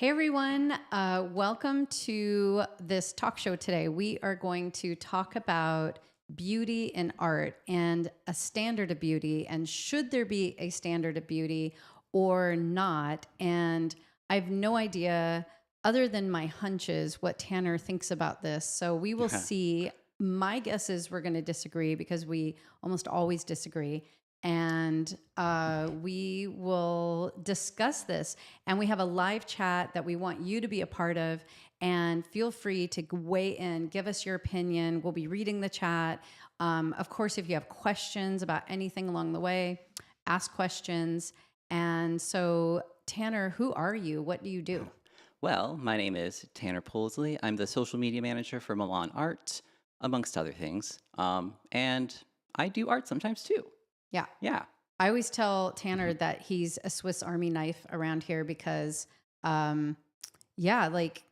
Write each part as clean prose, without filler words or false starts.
Hey everyone, welcome to this talk show today. We are going to talk about beauty in art and a standard of beauty, and should there be a standard of beauty or not. And I have no idea, other than my hunches, what Tanner thinks about this. So we will see. My guess is we're going to disagree because we almost always disagree. And we will discuss this. And we have a live chat that we want you to be a part of. And feel free to weigh in, give us your opinion. We'll be reading the chat. Of course, if you have questions about anything along the way, ask questions. And so, Tanner, who are you? What do you do? Well, my name is Tanner Polsey. I'm the social media manager for Milan Art, amongst other things. And I do art sometimes too. Yeah. Yeah. I always tell Tanner that he's a Swiss Army knife around here because, like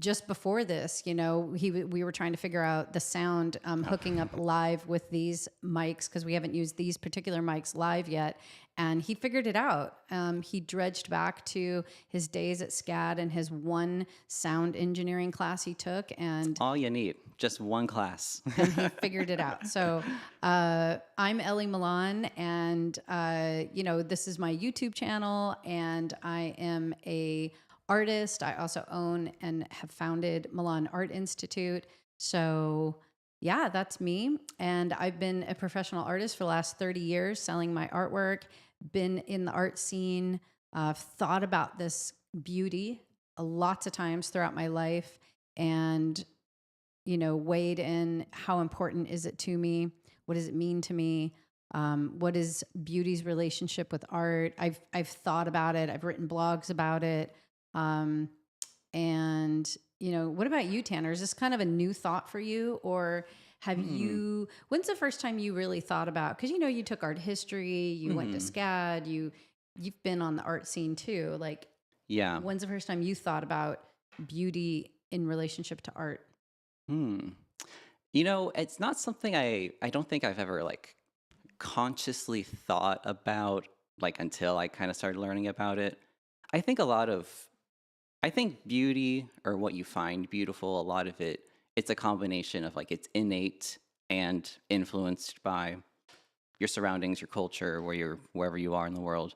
just before this, we were trying to figure out the sound hooking up live with these mics because we haven't used these particular mics live yet. And he figured it out. He dredged back to his days at SCAD and his one sound engineering class he took. And all you need, just one class. and he figured it out. So I'm Elli Milan, and this is my YouTube channel, and I am a artist. I also own and have founded Milan Art Institute. So yeah, that's me. And I've been a professional artist for the last 30 years, selling my artwork, been in the art scene, thought about this beauty lots of times throughout my life, and weighed in how important is it to me? What does it mean to me? What is beauty's relationship with art? I've thought about it. I've written blogs about it. What about you, Tanner? Is this kind of a new thought for you, or have you? When's the first time you really thought about? Because you took art history, you went to SCAD, you've been on the art scene too. Like, yeah. When's the first time you thought about beauty in relationship to art? It's not something I don't think I've ever consciously thought about until I kind of started learning about it. I think beauty, or what you find beautiful, a lot of it's a combination of it's innate and influenced by your surroundings, your culture, wherever you are in the world.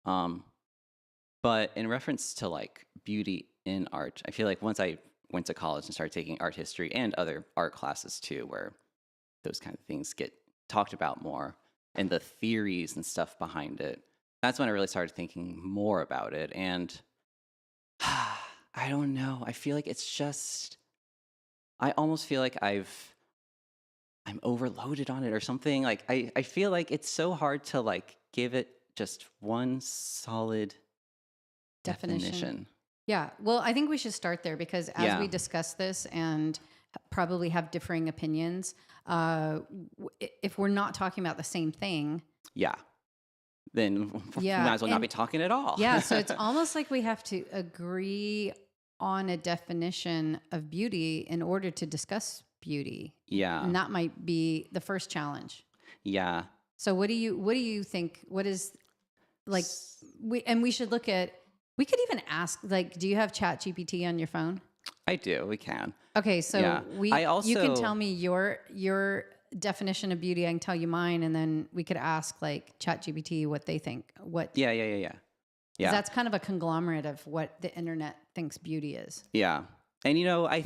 But in reference to beauty in art, I feel like once I went to college and started taking art history and other art classes too, where those kind of things get talked about more and the theories and stuff behind it, that's when I really started thinking more about it. And I don't know. I feel like it's just, I almost feel like I'm overloaded on it or something. I feel like it's so hard to give it just one solid definition. Yeah. Well, I think we should start there because as we discuss this and probably have differing opinions, if we're not talking about the same thing. Yeah. Then we might as well not be talking at all. Yeah. So it's almost like we have to agree on a definition of beauty in order to discuss beauty. Yeah. And that might be the first challenge. Yeah. So what do you think? What is we should look at, we could even ask, do you have ChatGPT on your phone? I do. We can. Okay. So yeah. You can tell me your definition of beauty. I can tell you mine. And then we could ask ChatGPT what they think. Yeah. That's kind of a conglomerate of what the internet thinks beauty is. Yeah. And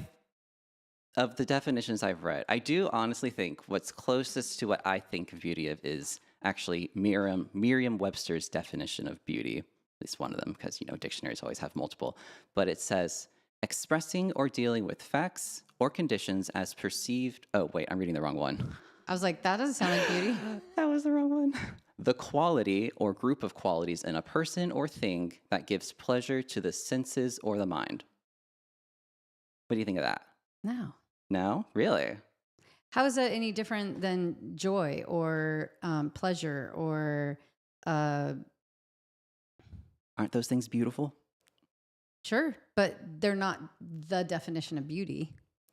of the definitions I've read, I do honestly think what's closest to what I think of beauty is actually Merriam-Webster's definition of beauty, at least one of them, because, dictionaries always have multiple. But it says, expressing or dealing with facts or conditions as perceived. Oh, wait, I'm reading the wrong one. I was like, that doesn't sound like beauty. That was the wrong one. The quality or group of qualities in a person or thing that gives pleasure to the senses or the mind. What do you think of that? No. No? Really? How is that any different than joy or pleasure or... Aren't those things beautiful? Sure, but they're not the definition of beauty.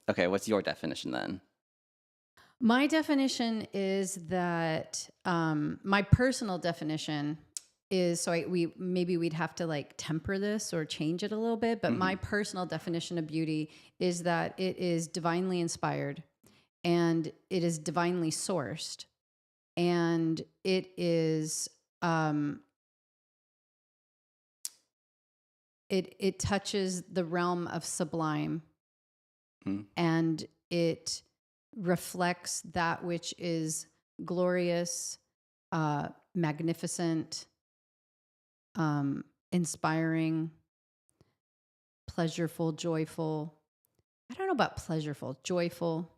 Okay, what's your definition then? My definition is that my personal definition is, so we'd have to like temper this or change it a little bit, but my personal definition of beauty is that it is divinely inspired and it is divinely sourced and it is it touches the realm of sublime and it reflects that which is glorious, magnificent, inspiring, pleasureful, joyful. I don't know about pleasureful, joyful.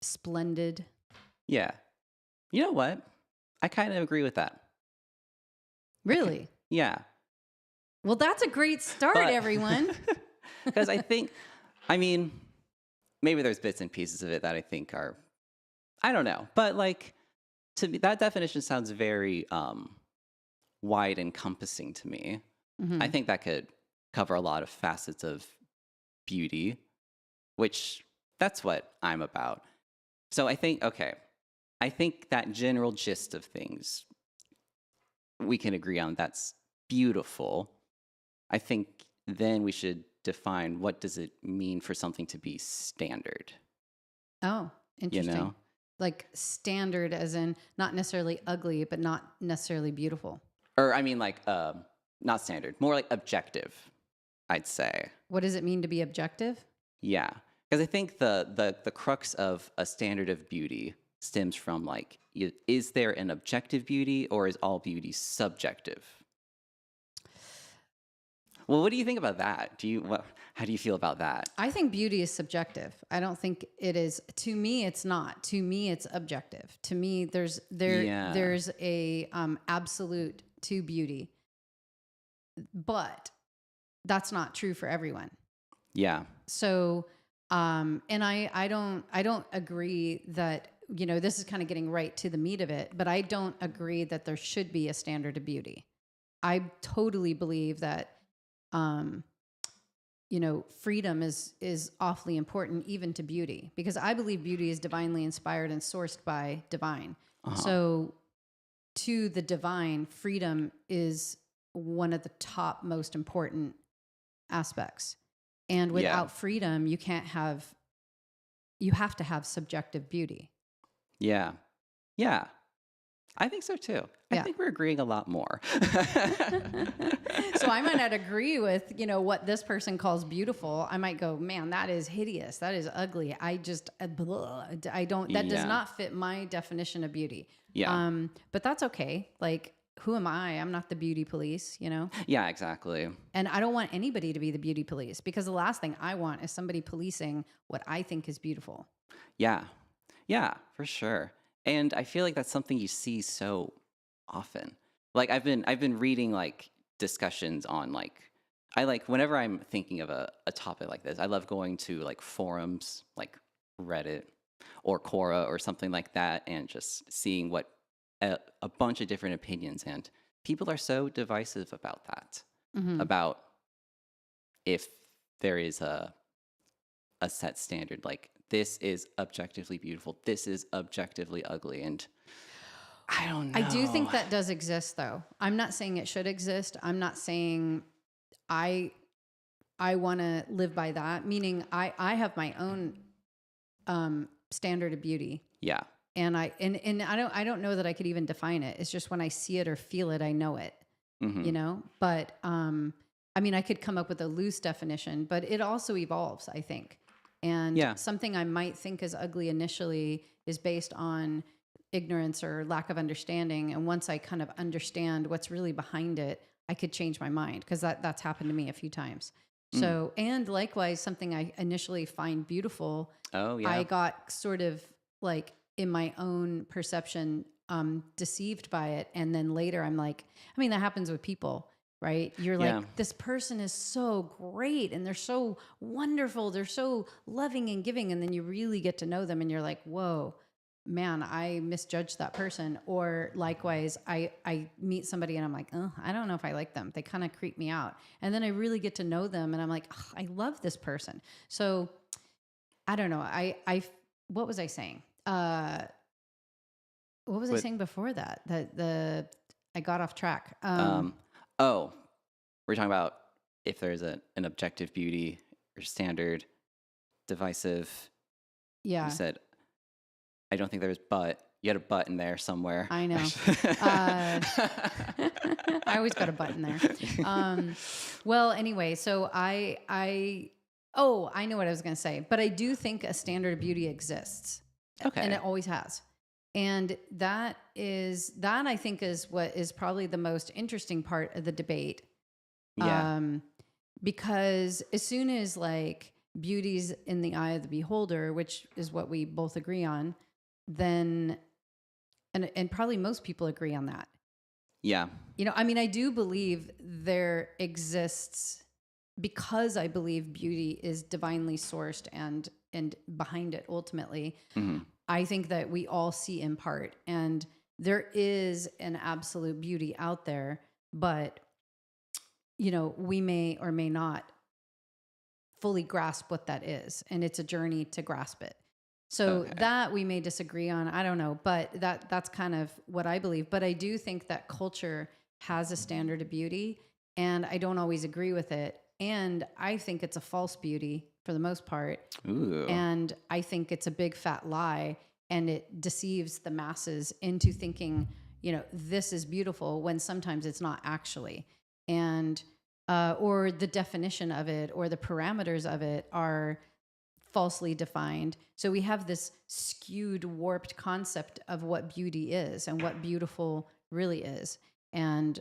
Splendid. Yeah. You know what? I kind of agree with that. Really? Yeah. Well, that's a great start, everyone. Because I mean, maybe there's bits and pieces of it that I think are, I don't know. But like, to me, that definition sounds very wide encompassing to me. I think that could cover a lot of facets of beauty, which that's what I'm about. So I think that general gist of things we can agree on, that's beautiful. I think then we should define, what does it mean for something to be standard? Oh, interesting. You know? Like standard as in not necessarily ugly, but not necessarily beautiful. Or I mean like not standard, more like objective, I'd say. What does it mean to be objective? Yeah. Because I think the crux of a standard of beauty stems from like, is there an objective beauty or is all beauty subjective? Well, what do you think about that? How do you feel about that? I think beauty is subjective. I don't think it is. To me, it's not. To me, it's objective. To me, there's a absolute to beauty, but that's not true for everyone. Yeah. So, and I don't agree that, this is kind of getting right to the meat of it, but I don't agree that there should be a standard of beauty. I totally believe that, freedom is awfully important even to beauty, because I believe beauty is divinely inspired and sourced by divine. So to the divine, freedom is one of the top most important aspects. And without freedom, you have to have subjective beauty. Yeah. Yeah. I think so too. Yeah. I think we're agreeing a lot more. So I might not agree with, what this person calls beautiful. I might go, man, that is hideous. That is ugly. I just, that does not fit my definition of beauty. Yeah. But that's okay. Like, who am I? I'm not the beauty police, Yeah, exactly. And I don't want anybody to be the beauty police, because the last thing I want is somebody policing what I think is beautiful. Yeah. Yeah, for sure. And I feel like that's something you see so often. Like I've been reading like discussions on whenever I'm thinking of a topic like this, I love going to like forums like Reddit or Quora or something like that and just seeing what a bunch of different opinions, and people are so divisive about that. About if there is a set standard, like this is objectively beautiful, this is objectively ugly, and I don't know. I do think that does exist, though. I'm not saying it should exist. I'm not saying I want to live by that. Meaning, I have my own standard of beauty. Yeah. And I don't know that I could even define it. It's just when I see it or feel it, I know it. But I mean, I could come up with a loose definition, but it also evolves, I think. And something I might think is ugly initially is based on ignorance or lack of understanding. And once I kind of understand what's really behind it, I could change my mind, because that's happened to me a few times. So, and likewise, something I initially find beautiful, I got sort of like in my own perception, deceived by it. And then later I'm like, I mean, that happens with people, right? You're like, this person is so great and they're so wonderful. They're so loving and giving. And then you really get to know them and you're like, whoa, man, I misjudged that person. Or likewise, I meet somebody and I'm like, oh, I don't know if I like them. They kind of creep me out. And then I really get to know them and I'm like, oh, I love this person. So I don't know. What was I saying? What was I But saying before that? I got off track. oh, we're talking about if there's an objective beauty or standard, divisive. You Yeah, said, I don't think there's but. You had a but in there somewhere. I know. Uh, I always got a button there. Well, anyway, so I know what I was going to say, but I do think a standard of beauty exists, and Okay. it always has. And that I think is what is probably the most interesting part of the debate. Yeah. Because as soon as like beauty's in the eye of the beholder, which is what we both agree on, then and probably most people agree on that. Yeah. You know, I mean, I do believe there exists, because I believe beauty is divinely sourced and behind it ultimately. Hmm. I think that we all see in part, and there is an absolute beauty out there, but you know, we may or may not fully grasp what that is, and it's a journey to grasp it. So Okay. that we may disagree on, I don't know, but that's kind of what I believe. But I do think that culture has a standard of beauty, and I don't always agree with it. And I think it's a false beauty for the most part. Ooh. And I think it's a big fat lie, and it deceives the masses into thinking, you know, this is beautiful when sometimes it's not actually. And or the definition of it or the parameters of it are falsely defined. So we have this skewed, warped concept of what beauty is and what beautiful really is. And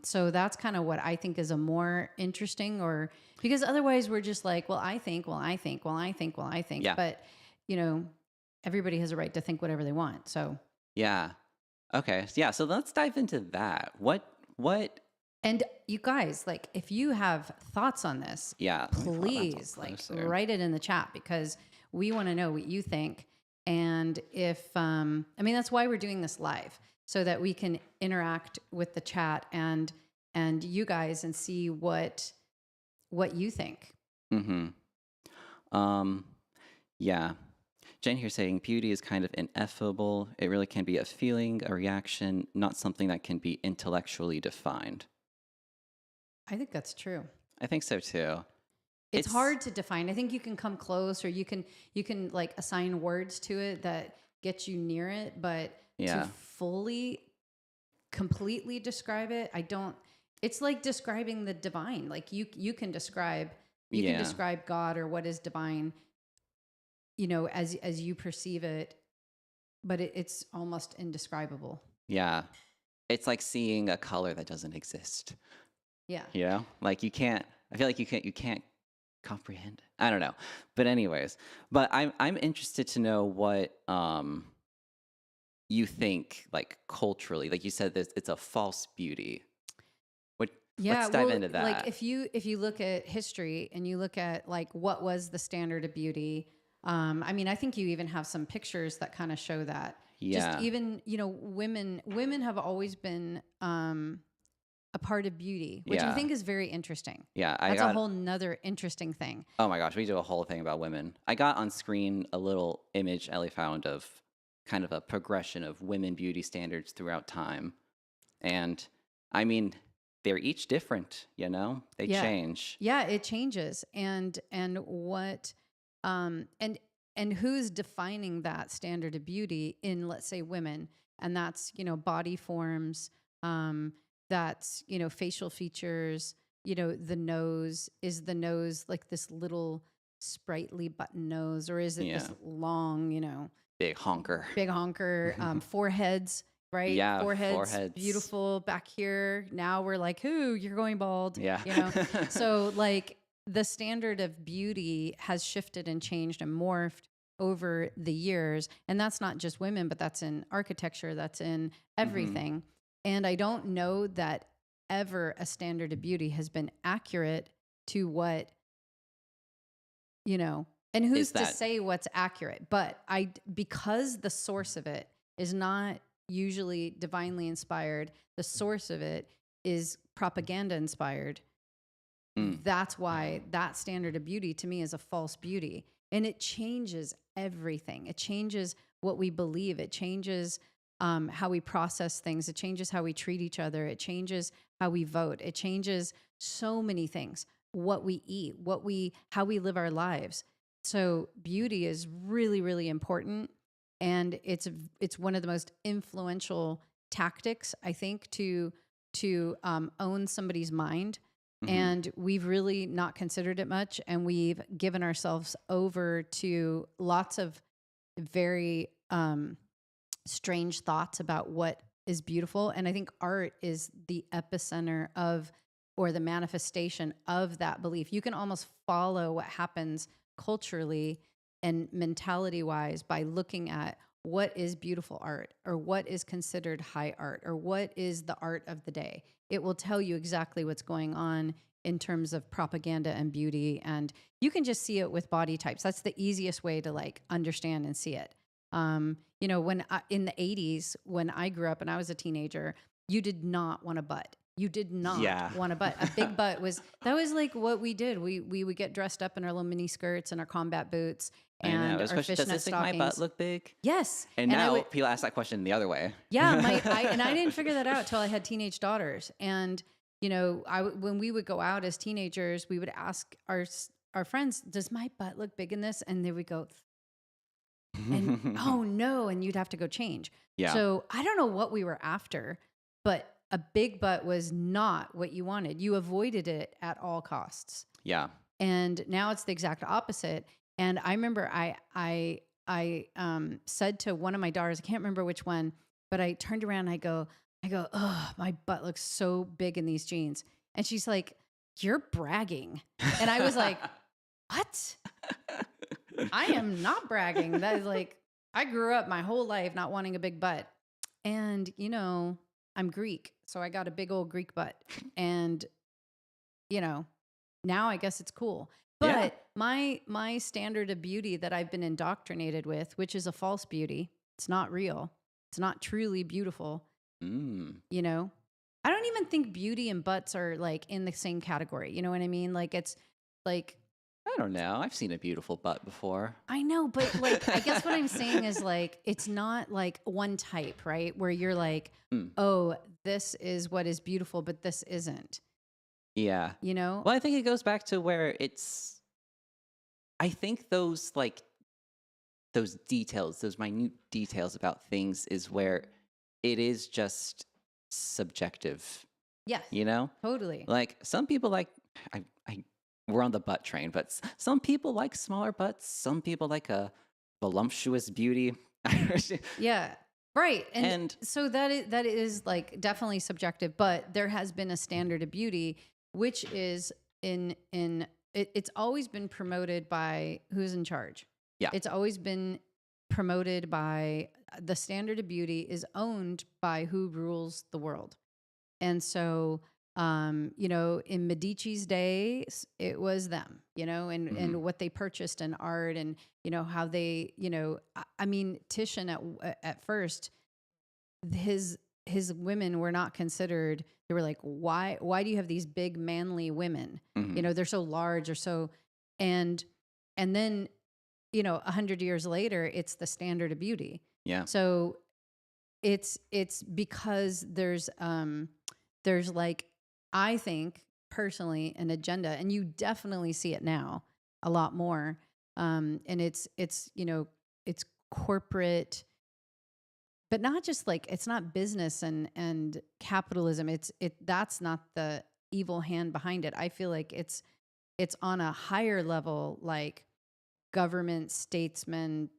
so that's kind of what I think is a more interesting, or because otherwise we're just like, well, I think, well, I think, well, I think, well, I think. Yeah. But, you know, everybody has a right to think whatever they want. So, Yeah. Okay. Yeah. So let's dive into that. What? and you guys, like, if you have thoughts on this, Yeah. Let me follow that please one like closer. write it in the chat, because we want to know what you think. And if I mean, that's why we're doing this live, so that we can interact with the chat and you guys and see what you think. Mm-hmm. Um, yeah. Jen here saying beauty is kind of ineffable. It really can be a feeling, a reaction, not something that can be intellectually defined. I think that's true. I think so too. It's hard to define. I think you can come close, or you can like assign words to it that get you near it, but Yeah. to fully completely describe it, I don't. It's like describing the divine. Like you can describe Yeah. can describe God or what is divine, you know, as you perceive it, but it's almost indescribable. Yeah. It's like seeing a color that doesn't exist. Yeah. You know? Like I feel like you can't comprehend it. I don't know. But anyways, but I'm interested to know what you think, like culturally. Like you said, this it's a false beauty. Yeah, Let's dive well, into that. like if you look at history and you look at like what was the standard of beauty, I mean, I think you even have some pictures that kind of show that. Yeah. Just even, you know, women have always been a part of beauty, which I Yeah. think is very interesting. Yeah, That's a whole nother interesting thing. Oh my gosh, we do a whole thing about women. I got on screen a little image Ellie found of kind of a progression of women beauty standards throughout time. And I mean, they're each different, you know? They Yeah. change. Yeah, it changes. And what and who's defining that standard of beauty in, let's say, women? And that's, you know, body forms, that's, you know, facial features, you know, the nose. Is the nose like this little sprightly button nose, or is it this long, you know, Big honker. Foreheads, right? Yeah, Foreheads, beautiful back here. Now we're like, ooh, you're going bald. Yeah. You know? So like the standard of beauty has shifted and changed and morphed over the years. And that's not just women, but that's in architecture, that's in everything. And I don't know that ever a standard of beauty has been accurate to what, you know, and who's to say what's accurate? But because the source of it is not usually divinely inspired, the source of it is propaganda inspired. That's why that standard of beauty to me is a false beauty. And it changes everything. It changes what we believe. It changes how we process things. It changes how we treat each other. It changes how we vote. It changes so many things. What we eat, how we live our lives. So beauty is really, really important, and it's one of the most influential tactics, I think, to own somebody's mind. Hmm. And we've really not considered it much, and we've given ourselves over to lots of very strange thoughts about what is beautiful. And I think art is the epicenter of, or the manifestation of, that belief. You can almost follow what happens culturally and mentality wise by looking at what is beautiful art, or what is considered high art, or what is the art of the day. It will tell you exactly what's going on in terms of propaganda and beauty. And you can just see it with body types. That's the easiest way to like understand and see it. In the 80s, when I grew up and I was a teenager, you did not want a butt. You did not Yeah. want a butt. A big butt was like what we did. We would get dressed up in our little mini skirts and our combat boots I know. and It was our question, does fishnet this make my butt stockings. look big? Yes. And And I now would, people ask that question the other way. yeah, I didn't figure that out till I had teenage daughters. And, when we would go out as teenagers, we would ask our friends, does my butt look big in this? And they would go, and oh no, and you'd have to go change. Yeah. So I don't know what we were after, but a big butt was not what you wanted. You avoided it at all costs. Yeah. And now it's the exact opposite. And I remember I said to one of my daughters, I can't remember which one, but I turned around and I go, oh, my butt looks so big in these jeans. And she's like, you're bragging. And I was like, what? I am not bragging. That is like, I grew up my whole life not wanting a big butt. And, I'm Greek. So I got a big old Greek butt. And, now I guess it's cool. Yeah. But my standard of beauty that I've been indoctrinated with, which is a false beauty, it's not real. It's not truly beautiful. Mm. I don't even think beauty and butts are like in the same category. You know what I mean? Like it's like, I don't know. I've seen a beautiful butt before. I know, but like, I guess what I'm saying is like, it's not like one type, right? Where you're like, Mm. oh, this is what is beautiful, but this isn't, Yeah. you know? Well, I think it goes back to where I think those details, those minute details about things is where it is just subjective, Yes, totally. Like some people we're on the butt train, but some people like smaller butts. Some people like a voluptuous beauty. Yeah. Right. And And so that is like definitely subjective, but there has been a standard of beauty, which is it's always been promoted by who's in charge. Yeah. It's always been promoted by, the standard of beauty is owned by who rules the world. And so, in Medici's days, it was them, and what they purchased in art, and, how they, I mean, Titian at first, his women were not considered. They were like, why do you have these big manly women? Mhm. They're so large or so, and then, 100 years later, it's the standard of beauty. Yeah. So it's because there's like, I think personally, an agenda, and you definitely see it now a lot more. And it's it's corporate, but not just like, it's not business and capitalism. That's not the evil hand behind it. I feel like it's on a higher level, like government, statesmen,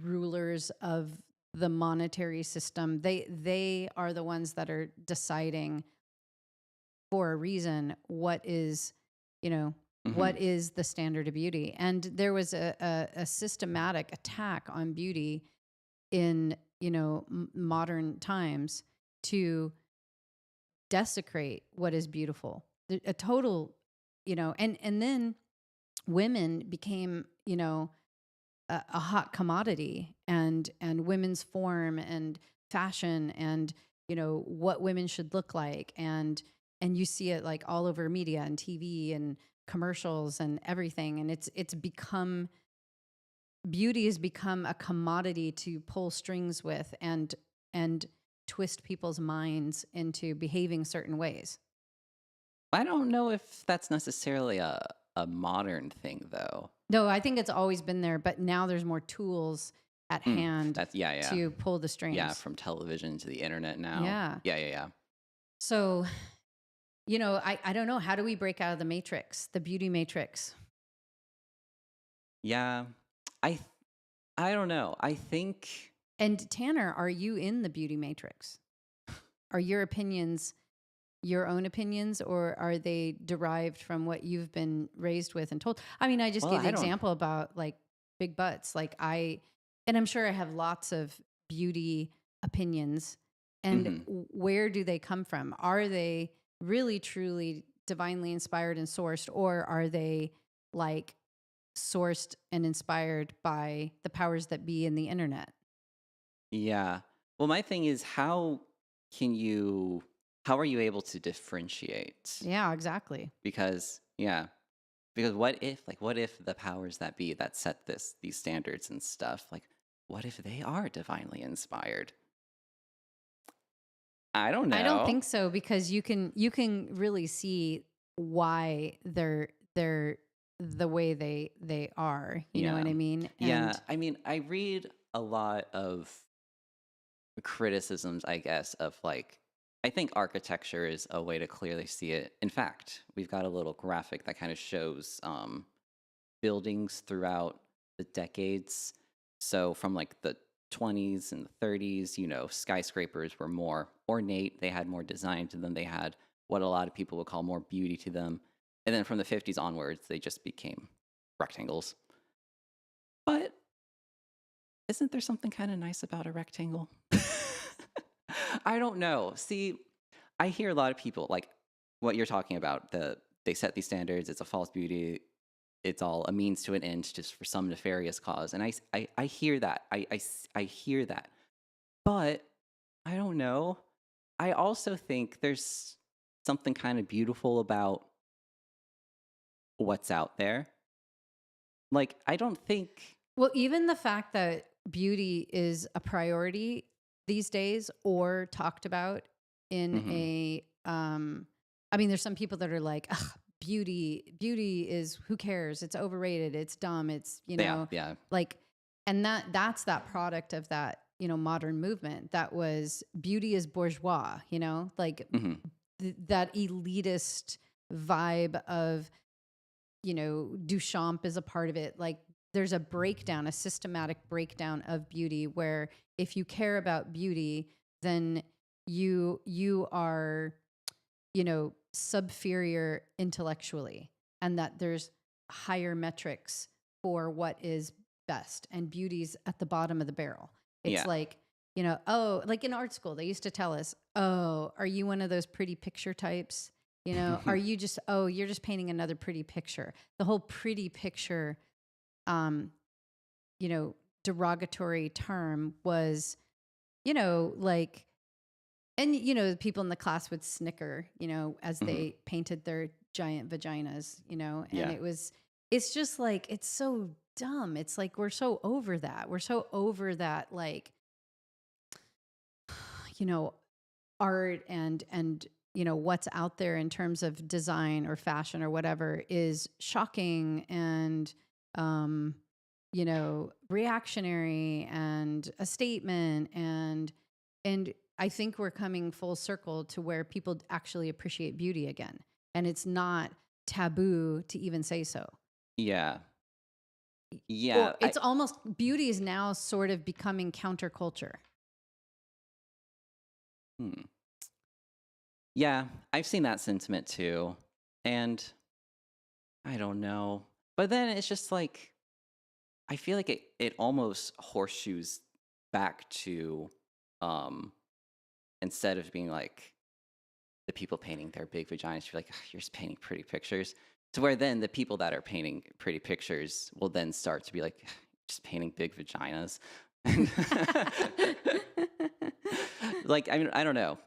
rulers of the monetary system. They are the ones that are deciding for a reason what is, what Mhm. is the standard of beauty. And there was a systematic attack on beauty in, modern times to desecrate what is beautiful. A total, and then women became, a hot commodity, and women's form and fashion, and what women should look like, and you see it like all over media and TV and commercials and everything, and it's become, beauty has become a commodity to pull strings with, and and twist people's minds into behaving certain ways. I don't know if that's necessarily a modern thing, though. No, I think it's always been there, but now there's more tools at hand That's yeah. to pull the Yeah, strings. from television to the internet now. Yeah. Yeah. So, I don't know. How do we break out of the matrix, the beauty matrix? Yeah. I th- I don't know. I think And Tanner, are you in the beauty matrix? Are your opinions your own opinions, or are they derived from what you've been raised with and told? I mean, I just well, gave the I don't example about like big butts. And I'm sure I have lots of beauty opinions. And mhm. where do they come from? Are they really, truly divinely inspired and sourced, or are they like sourced and inspired by the powers that be in the internet? Yeah. Well, my thing is can you how are you able to differentiate? Yeah, exactly. Because what if the powers that be that set these standards and stuff, like what if they are divinely inspired? I don't I don't know. think so, because you can really see why they're the way they are. You know Yeah. what I mean? Yeah, And I mean, I read a lot of criticisms, I guess, of like, I think architecture is a way to clearly see it. In fact, we've got a little graphic that kind of shows buildings throughout the decades. So from like the 20s and the 30s, skyscrapers were more ornate. They had more design to them. They had what a lot of people would call more beauty to them. And then from the 50s onwards, they just became rectangles. But isn't there something kind of nice about a rectangle? I don't know. See, I hear a lot of people like what you're talking about. They set these standards. It's a false beauty. It's all a means to an end, just for some nefarious cause. And I hear that. I hear that. But I don't know. I also think there's something kind of beautiful about what's out there. Like I don't think. well, even the fact that beauty is a priority these days or talked about in Hmm. a I mean, there's some people that are like, ugh, beauty is, who cares? It's overrated. It's dumb. It's, Yeah. like, and that's that product of that, modern movement that was beauty is bourgeois, like Hmm. that elitist vibe of, Duchamp is a part of it. Like there's a breakdown, a systematic breakdown of beauty where if you care about beauty, then you are, subferior intellectually, and that there's higher metrics for what is best, and beauty's at the bottom of the barrel. It's Yeah. like, oh, like in art school, they used to tell us, oh, are you one of those pretty picture types? Are you just, oh, you're just painting another pretty picture. The whole pretty picture, um, derogatory term was, like, and, the people in the class would snicker, as Hmm. they painted their giant vaginas, and Yeah. it's just like, it's so dumb. It's like, we're so over that. We're so over that, like, you know, art and what's out there in terms of design or fashion or whatever is shocking and reactionary and a statement, and I think we're coming full circle to where people actually appreciate beauty again, and it's not taboo to even say so. Yeah. Or Yeah. it's almost, beauty is now sort of becoming counterculture. Hmm. Yeah, I've seen that sentiment too. And I don't know. But then it's just like I feel like it almost horseshoes back to um instead of being like the people painting their big vaginas, you're like, "Ugh, you're just painting pretty pictures." To where then the people that are painting pretty pictures will then start to be like, just painting big vaginas. And like, I mean, I don't know.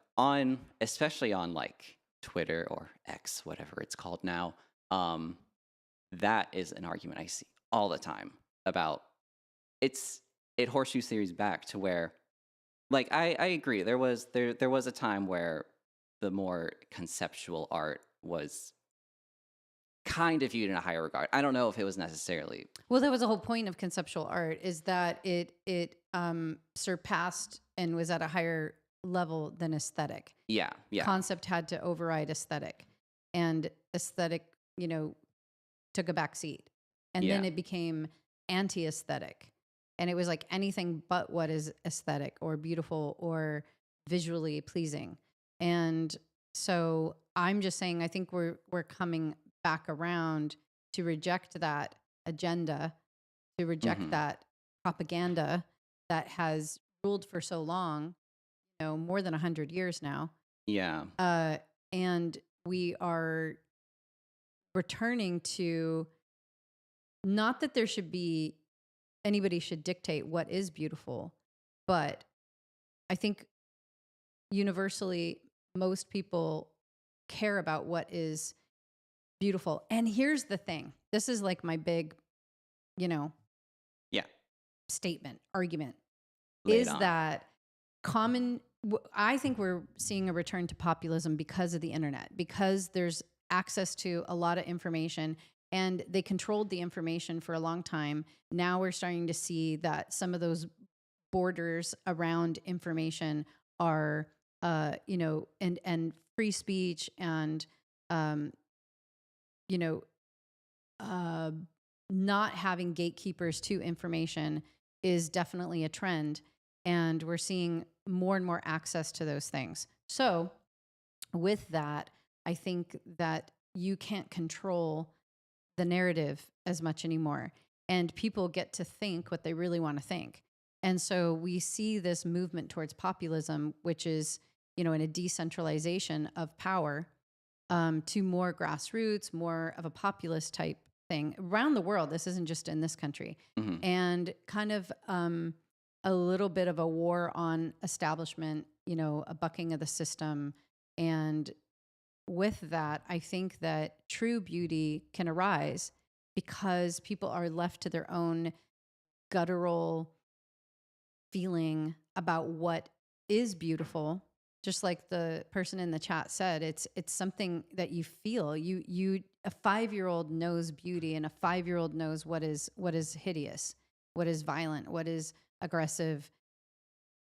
Especially on like Twitter or X, whatever it's called now, um, that is an argument I see all the time about it horseshoe theories back to where like I agree. There was a time where the more conceptual art was kind of viewed in a higher regard. I don't know if it was necessarily. Well, that was the whole point of conceptual art, is that it surpassed and was at a higher level than aesthetic. Yeah, yeah, Concept had to override aesthetic, and aesthetic, took a back seat. And yeah. then it became anti-aesthetic. And it was like anything but what is aesthetic or beautiful or visually pleasing. And so I'm just saying, I think we're coming back around to reject that agenda, to reject Hmm. that propaganda that has ruled for so long, more than 100 years now. Yeah. Uh, and we are returning to, not that there should be, anybody should dictate what is beautiful, but I think universally most people care about what is beautiful. And here's the thing. This is like my big, you know, Yeah. statement, argument, Lay it is on. that I think we're seeing a return to populism because of the internet, because there's access to a lot of information, and they controlled the information for a long time. Now we're starting to see that some of those borders around information are, and free speech and, um, you know, uh, not having gatekeepers to information is definitely a trend. And we're seeing more and more access to those things. So, with that, I think that you can't control the narrative as much anymore. And people get to think what they really want to think. And so we see this movement towards populism, which is, in a decentralization of power, to more grassroots, more of a populist type thing around the world. This isn't just in this country. Hmm. And kind of a little bit of a war on establishment, a bucking of the system. And with that, I think that true beauty can arise because people are left to their own guttural feeling about what is beautiful. Just like the person in the chat said, it's something that you feel. A 5-year-old knows beauty, and a 5-year-old knows what is hideous, what is violent, what is aggressive.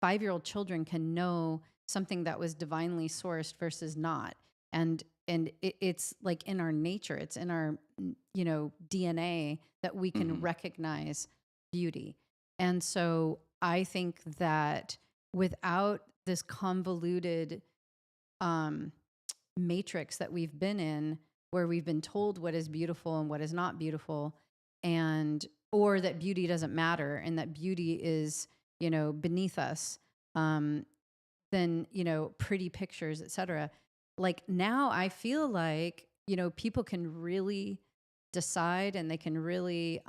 5-year-old children can know something that was divinely sourced versus not. And it's like in our nature, it's in our DNA that we can Hmm. recognize beauty. And so I think that without this convoluted um, matrix that we've been in, where we've been told what is beautiful and what is not beautiful, and or that beauty doesn't matter and that beauty is beneath us, um, then pretty pictures, etc. Like now, I feel like people can really decide, and they can really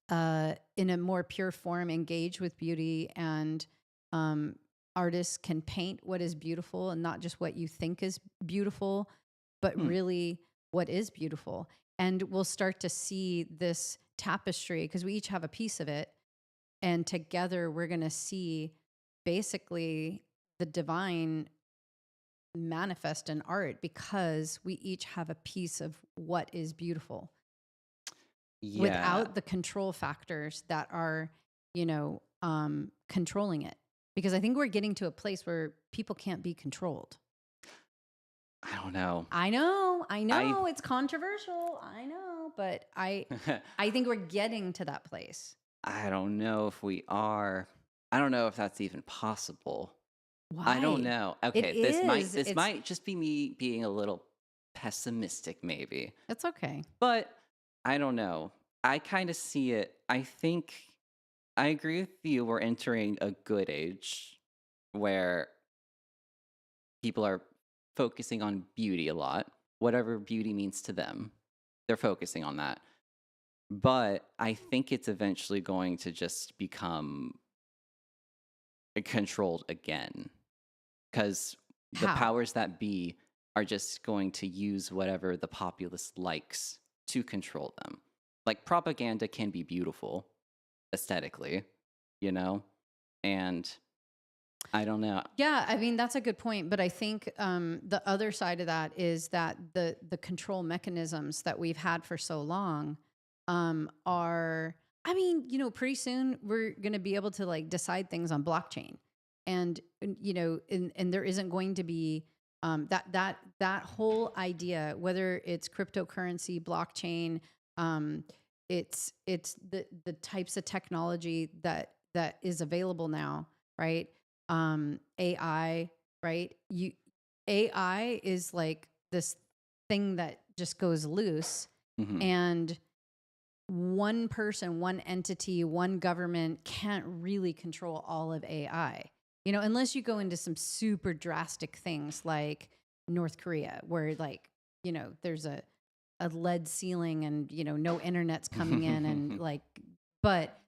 in a more pure form engage with beauty, and um, artists can paint what is beautiful and not just what you think is beautiful, but Hmm. really what is beautiful. And we'll start to see this tapestry because we each have a piece of it, and together we're going to see basically the divine manifest in art because we each have a piece of what is beautiful Yeah. without the control factors that are, controlling it. Because I think we're getting to a place where people can't be controlled. I don't know. I I know, it's controversial. I know, but I think we're getting to that place. I don't know if we are. I don't know if that's even possible. I don't Why? know. It Okay, this might is. this might just be me being a little pessimistic maybe. It's okay. But I don't know. I kind of see it. I think I agree with you. We're entering a good age where people are focusing on beauty a lot, whatever beauty means to them. They're focusing on that. But I think it's eventually going to just become controlled again because the How? powers that be are just going to use whatever the populace likes to control them. Like propaganda can be beautiful aesthetically, you know? And I don't know. Yeah, I mean that's a good point, but I think the other side of that is that the control mechanisms that we've had for so long are. I mean, pretty soon we're going to be able to like decide things on blockchain, and there isn't going to be that whole idea, whether it's cryptocurrency, blockchain, um, it's the types of technology that is available now, right? AI, right? AI is like this thing that just goes loose, Hmm. and one person, one entity, one government can't really control all of AI. Unless you go into some super drastic things like North Korea, where like, there's a lead ceiling and, no internet's coming in and like, but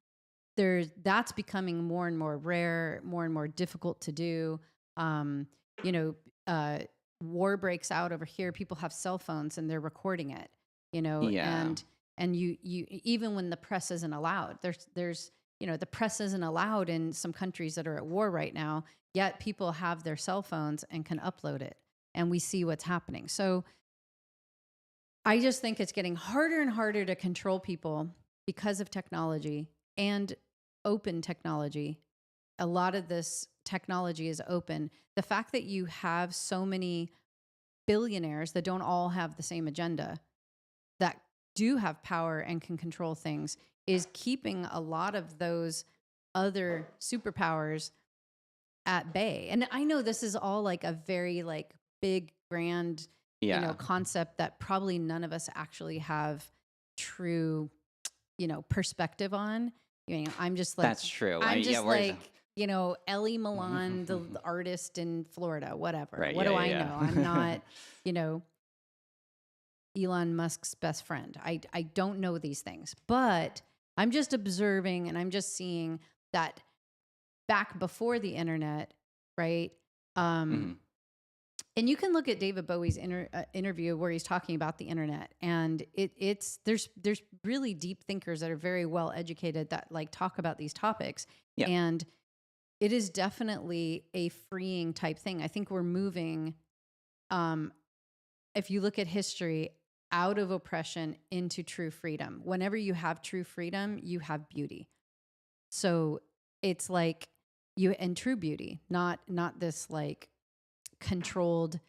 that's becoming more and more rare, more and more difficult to do. Um, you know, uh, War breaks out over here. People have cell phones and they're recording it. Yeah, And you even when the press isn't allowed, there's the press isn't allowed in some countries that are at war right now. Yet people have their cell phones and can upload it, and we see what's happening. So I just think it's getting harder and harder to control people because of technology and open technology. A lot of this technology is open. The fact that you have so many billionaires that don't all have the same agenda, that do have power and can control things, is keeping a lot of those other superpowers at bay. And I know this is all like a very like big grand, yeah, concept that probably none of us actually have true, perspective on. I'm just like that's true. I'm Yeah, just where's like, Ellie Milan, the artist in Florida, whatever. right? What Yeah, do yeah, I know? I'm yeah. not, you know, Elon Musk's best friend. I don't know these things, but I'm just observing and I'm just seeing that back before the internet, right? Um, Hmm. and you can look at David Bowie's interview where he's talking about the internet, and there's really deep thinkers that are very well educated that like talk about these topics, Yeah, and it is definitely a freeing type thing. I think we're moving, um, if you look at history, out of oppression into true freedom. Whenever you have true freedom, you have beauty. So it's like you and true beauty, not this like controlled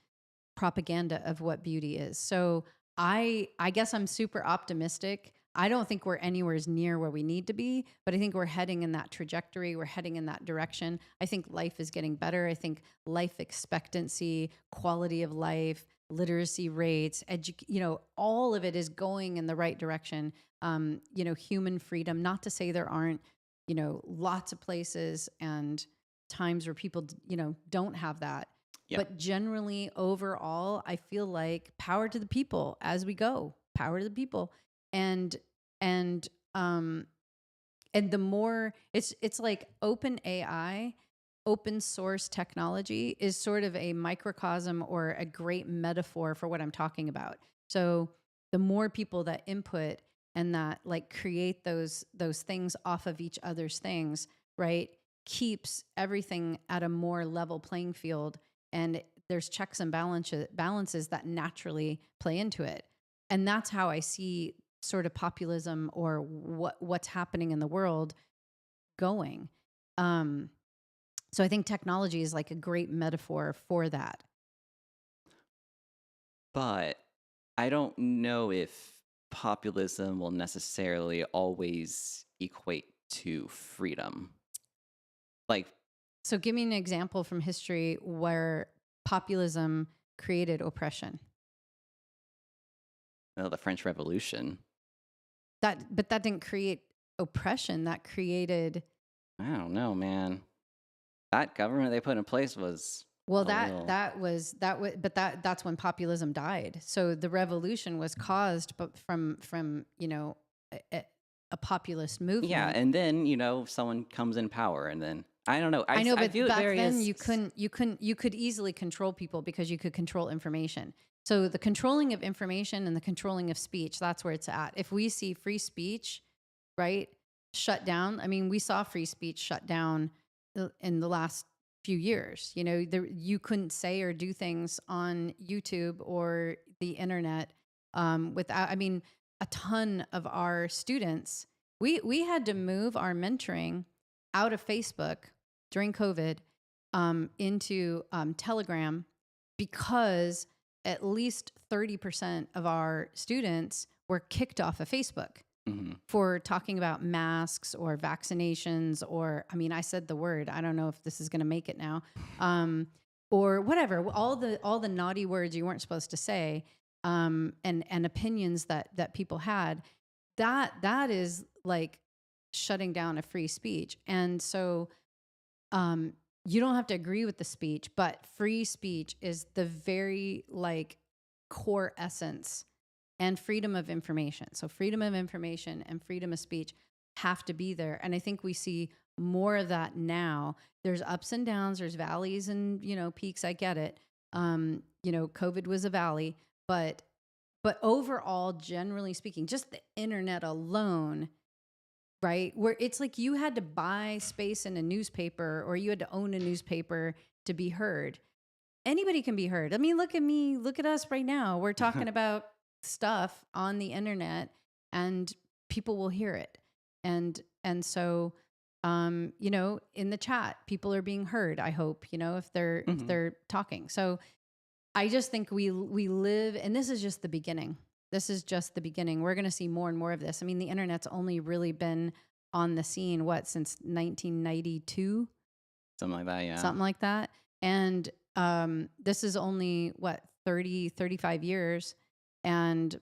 propaganda of what beauty is. So I guess I'm super optimistic. I don't think we're anywhere near where we need to be, but I think we're heading in that trajectory. We're heading in that direction. I think life is getting better. I think life expectancy, quality of life, literacy rates, all of it is going in the right direction. Human freedom, not to say there aren't, lots of places and times where people, don't have that, yeah. but generally, overall, I feel like power to the people as we go. Power to the people, and and um and the more it's like open AI, open source technology is sort of a microcosm or a great metaphor for what I'm talking about. So the more people that input and that like create those things off of each other's things, right? Keeps everything at a more level playing field, and there's checks and balances that naturally play into it. And that's how I see sort of populism or what's happening in the world going. Um, so I think technology is like a great metaphor for that. But I don't know if populism will necessarily always equate to freedom. Like, So give me an example from history where populism created oppression. the French Revolution. But that didn't create oppression. That created. I don't know, man. That government they put in place was Well, a little. but that's when populism died. So the revolution was caused, but from a populist Yeah, movement. and then someone comes in power, and then I don't know. I know, I but view it back very then as you could easily control people because you could control information. So the controlling of information and the controlling of speech, that's where it's at. If we see free speech, right, shut down. I mean, we saw free speech shut down in the last few years. You couldn't say or do things on YouTube or the internet without. I mean, a ton of our students, we had to move our mentoring out of Facebook during COVID into Telegram because at least 30% of our students were kicked off of Facebook Hmm. for talking about masks or vaccinations, or I mean, I said the word. I don't know if this is going to make it now, or whatever. All the naughty words you weren't supposed to say, and opinions that people had. That is like shutting down a free speech, and so you don't have to agree with the speech, but free speech is the very like core essence and freedom of information. So freedom of information and freedom of speech have to be there. And I think we see more of that now. There's ups and downs, there's valleys and, peaks. I get it. COVID was a valley, but overall, generally speaking, just the internet alone, right? Where it's like you had to buy space in a newspaper or you had to own a newspaper to be heard. Anybody can be heard. I mean, look at me, look at us right now. We're talking about stuff on the internet and people will hear it. And so in the chat, people are being heard, I hope, if they're talking. So I just think we live, and this is just the beginning. This is just the beginning. We're going to see more and more of this. I mean, the internet's only really been on the scene, since 1992? Something like that, yeah. Something like that. And this is only, 30, 35 years. And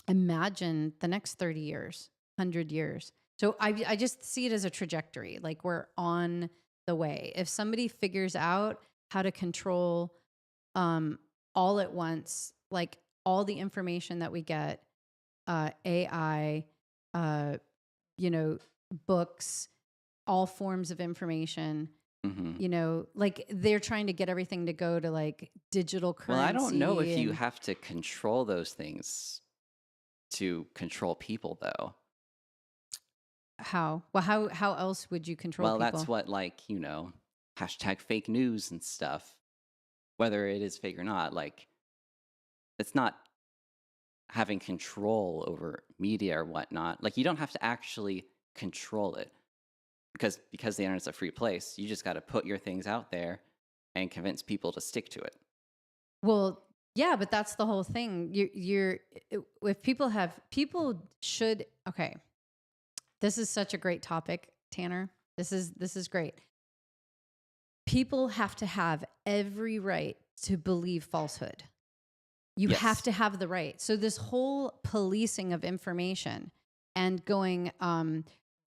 imagine the next 30 years, 100 years. So I just see it as a trajectory. Like we're on the way. If somebody figures out how to control all at once, like all the information that we get, AI, books, all forms of information, like they're trying to get everything to go to like digital currency. Well, I don't know if you have to control those things to control people, though. How? Well, how else would you control people? Well, that's what, hashtag fake news and stuff, whether it is fake or not, it's not having control over media or whatnot. Like, you don't have to actually control it because the internet's a free place. You just got to put your things out there and convince people to stick to it. Well, yeah, but that's the whole thing. If people should, okay. This is such a great topic, Tanner. This is great. People have to have every right to believe falsehood. You Yes. have to have the right. So this whole policing of information and going,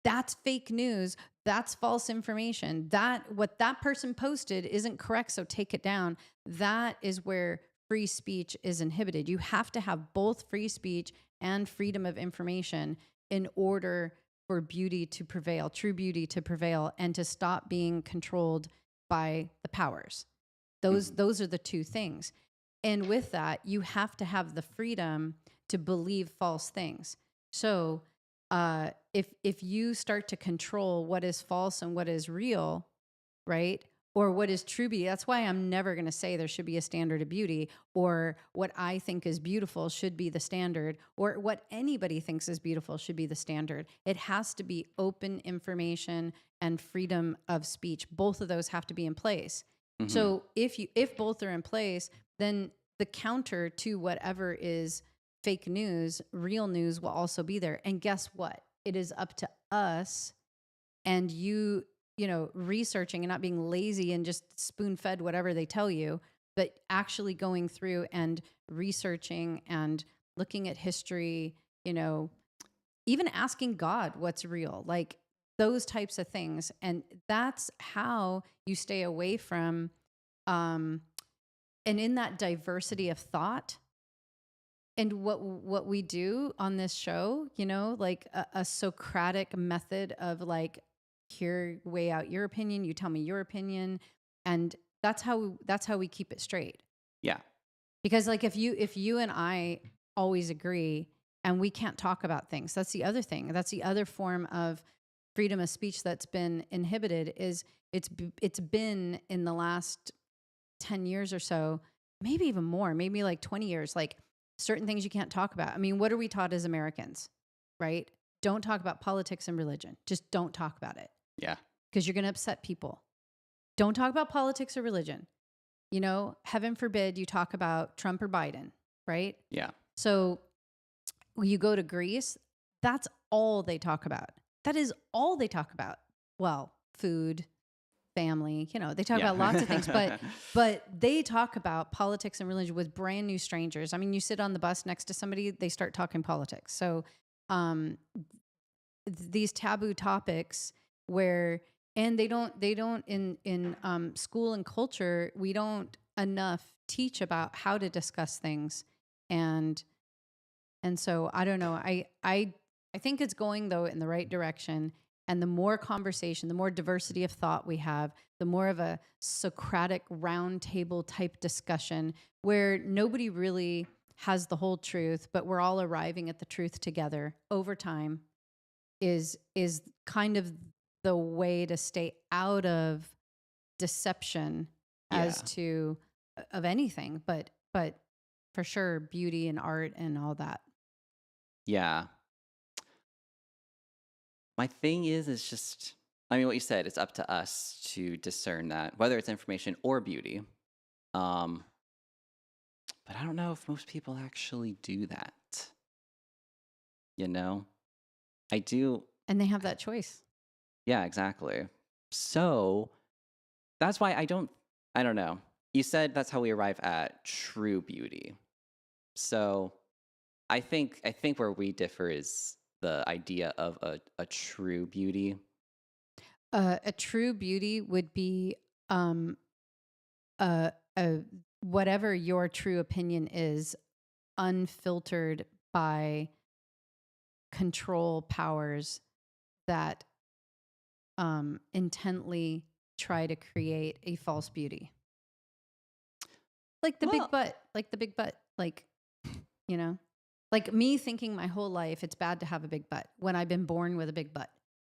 that's fake news, that's false information, what that person posted isn't correct, so take it down. That is where free speech is inhibited. You have to have both free speech and freedom of information in order for beauty to prevail, true beauty to prevail, and to stop being controlled by the powers. Those are the two things. And with that, you have to have the freedom to believe false things. So if you start to control what is false and what is real, right? Or what is true beauty. That's why I'm never going to say there should be a standard of beauty, or what I think is beautiful should be the standard, or what anybody thinks is beautiful should be the standard. It has to be open information and freedom of speech. Both of those have to be in place. Mm-hmm. So if both are in place, then the counter to whatever is fake news, real news will also be there. And guess what? It is up to us and you researching and not being lazy and just spoon-fed whatever they tell you, but actually going through and researching and looking at history, even asking God what's real, like those types of things. And that's how you stay away from, and in that diversity of thought. And what we do on this show, like a Socratic method of like, here, weigh out your opinion, you tell me your opinion, and that's how we keep it straight. Yeah. Because like if you and I always agree and we can't talk about things, that's the other thing. That's the other form of freedom of speech that's been inhibited is it's been in the last 10 years or so, maybe even more, maybe like 20 years, like certain things you can't talk about. I mean, what are we taught as Americans, right? Don't talk about politics and religion. Just don't talk about it Yeah. because you're going to upset people. Don't talk about politics or religion. You know, heaven forbid you talk about Trump or Biden, right? Yeah. So when you go to Greece, that's all they talk about. That is all they talk about. Well, food, family, you know, they talk about lots of things, but they talk about politics and religion with brand new strangers. I mean, you sit on the bus next to somebody, they start talking politics. So these taboo topics where, and they don't in school and culture, we don't enough teach about how to discuss things. And so I don't know. I think it's going though in the right direction. And the more conversation, the more diversity of thought we have, the more of a Socratic round table type discussion where nobody really has the whole truth, but we're all arriving at the truth together over time is kind of the way to stay out of deception as to of anything, but for sure beauty and art and all that. Yeah. My thing is just, I mean, what you said, it's up to us to discern that, whether it's information or beauty. But I don't know if most people actually do that. You know, I do. And they have that choice. Yeah, exactly. So that's why I don't know. You said that's how we arrive at true beauty. So I think where we differ is the idea of a true beauty. A true beauty would be a whatever your true opinion is, unfiltered by control powers that intently try to create a false beauty. Like the big butt, like, you know, like me thinking my whole life it's bad to have a big butt when I've been born with a big butt.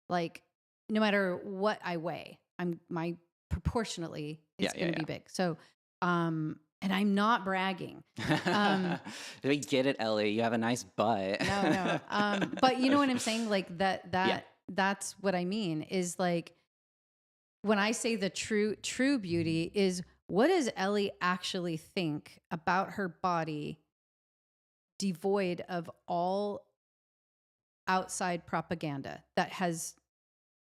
Like no matter what I weigh, my proportionately it's going to be big. So, and I'm not bragging. Do we get it, Ellie? You have a nice butt. No. But you know what I'm saying? Like that's what I mean is like, when I say the true beauty is what does Ellie actually think about her body devoid of all outside propaganda that has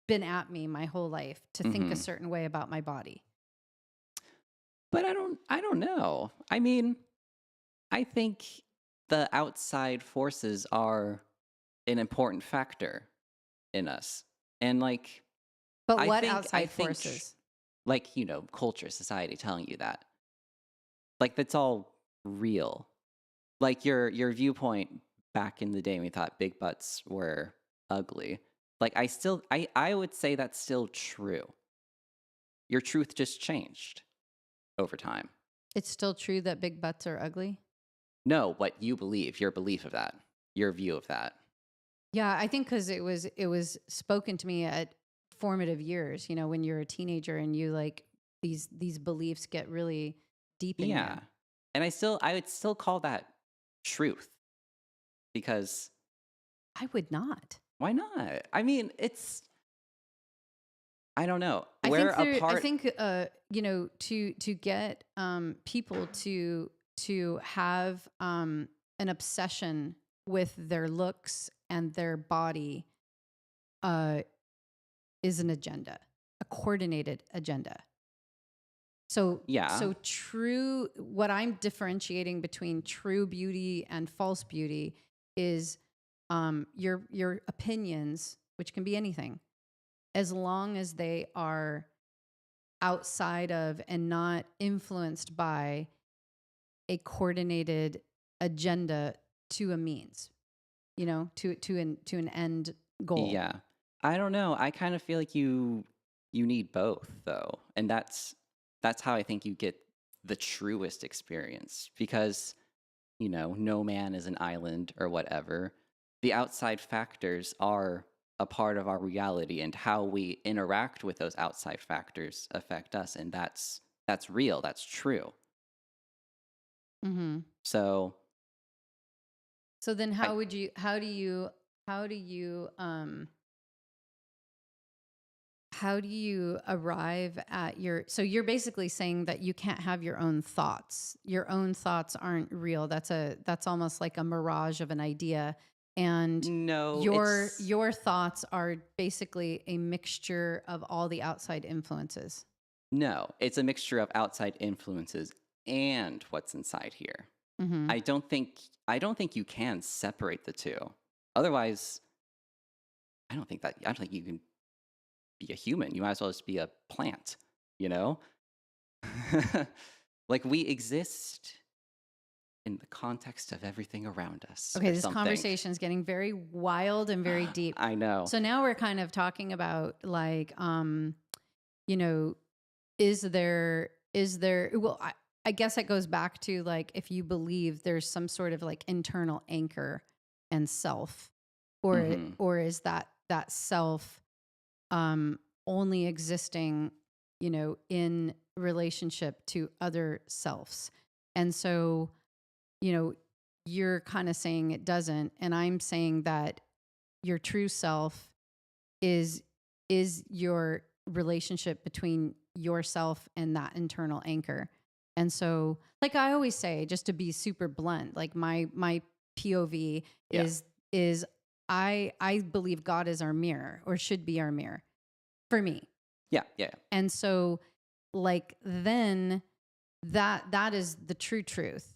been at me my whole life to think a certain way about my body? But I don't know. I mean, I think the outside forces are an important factor in us. And like, But what outside forces? Like, you know, culture, society telling you that. Like, that's all real. Like your viewpoint back in the day when we thought big butts were ugly. Like I would say that's still true. Your truth just changed over time. It's still true that big butts are ugly? No, what you believe, your belief of that, your view of that. Yeah, I think because it was spoken to me at formative years, you know, when you're a teenager and you like these beliefs get really deep in you. And I would still call that truth because I would not. why not? I mean, I don't know. I think you know, to get people to have an obsession with their looks and their body is an agenda, a coordinated agenda. So true, what I'm differentiating between true beauty and false beauty is your opinions, which can be anything, as long as they are outside of and not influenced by a coordinated agenda to a means, you know, to an end goal. Yeah. I don't know. I kind of feel like you need both though. And that's how I think you get the truest experience because, you know, no man is an island or whatever. The outside factors are a part of our reality, and how we interact with those outside factors affect us, and that's real, that's true. Mm-hmm. So So then I how do you how do you arrive at your, so you're basically saying that you can't have your own thoughts. Your own thoughts aren't real. That's almost like a mirage of an idea. And no, your thoughts are basically a mixture of all the outside influences. it's a mixture of outside influences and what's inside here. Mm-hmm. I don't think you can separate the two. Otherwise, I don't think you can be a human. You might as well just be a plant, you know? Like, we exist in the context of everything around us Okay, or this something. conversation is getting very wild and very deep. I know. So now we're kind of talking about like, you know, is there, well, I guess it goes back to like, if you believe there's some sort of like internal anchor and self, Hmm. or is that self only existing, in relationship to other selves. And so, you're kind of saying it doesn't, and I'm saying that your true self is is your relationship between yourself and that internal anchor. And so, like I always say, just to be super blunt, like my POV Yeah. is I believe God is our mirror, or should be our mirror for me. Yeah. Yeah. And so, like, then that is the true truth.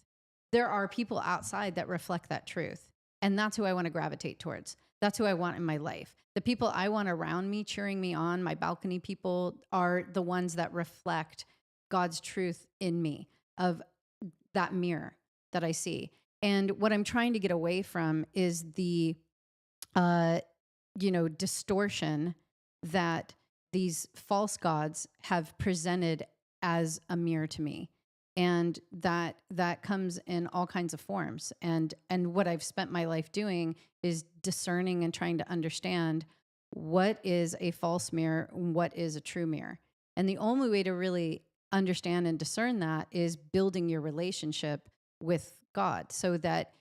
There are people outside that reflect that truth. And that's who I want to gravitate towards. That's who I want in my life. The people I want around me, cheering me on, my balcony people, are the ones that reflect God's truth in me, of that mirror that I see. And what I'm trying to get away from is the uh, distortion that these false gods have presented as a mirror to me. And that comes in all kinds of forms. And what I've spent my life doing is discerning and trying to understand what is a false mirror and what is a true mirror. And the only way to really understand and discern that is building your relationship with God, so that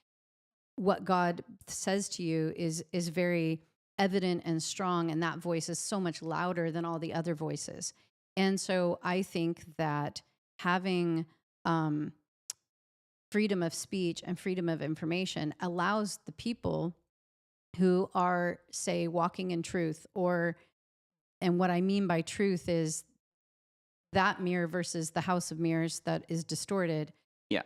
what God says to you is very evident and strong, and that voice is so much louder than all the other voices. And so I think that having um, freedom of speech and freedom of information allows the people who are, say, walking in truth, or, and what I mean by truth is that mirror versus the house of mirrors that is distorted, Yeah.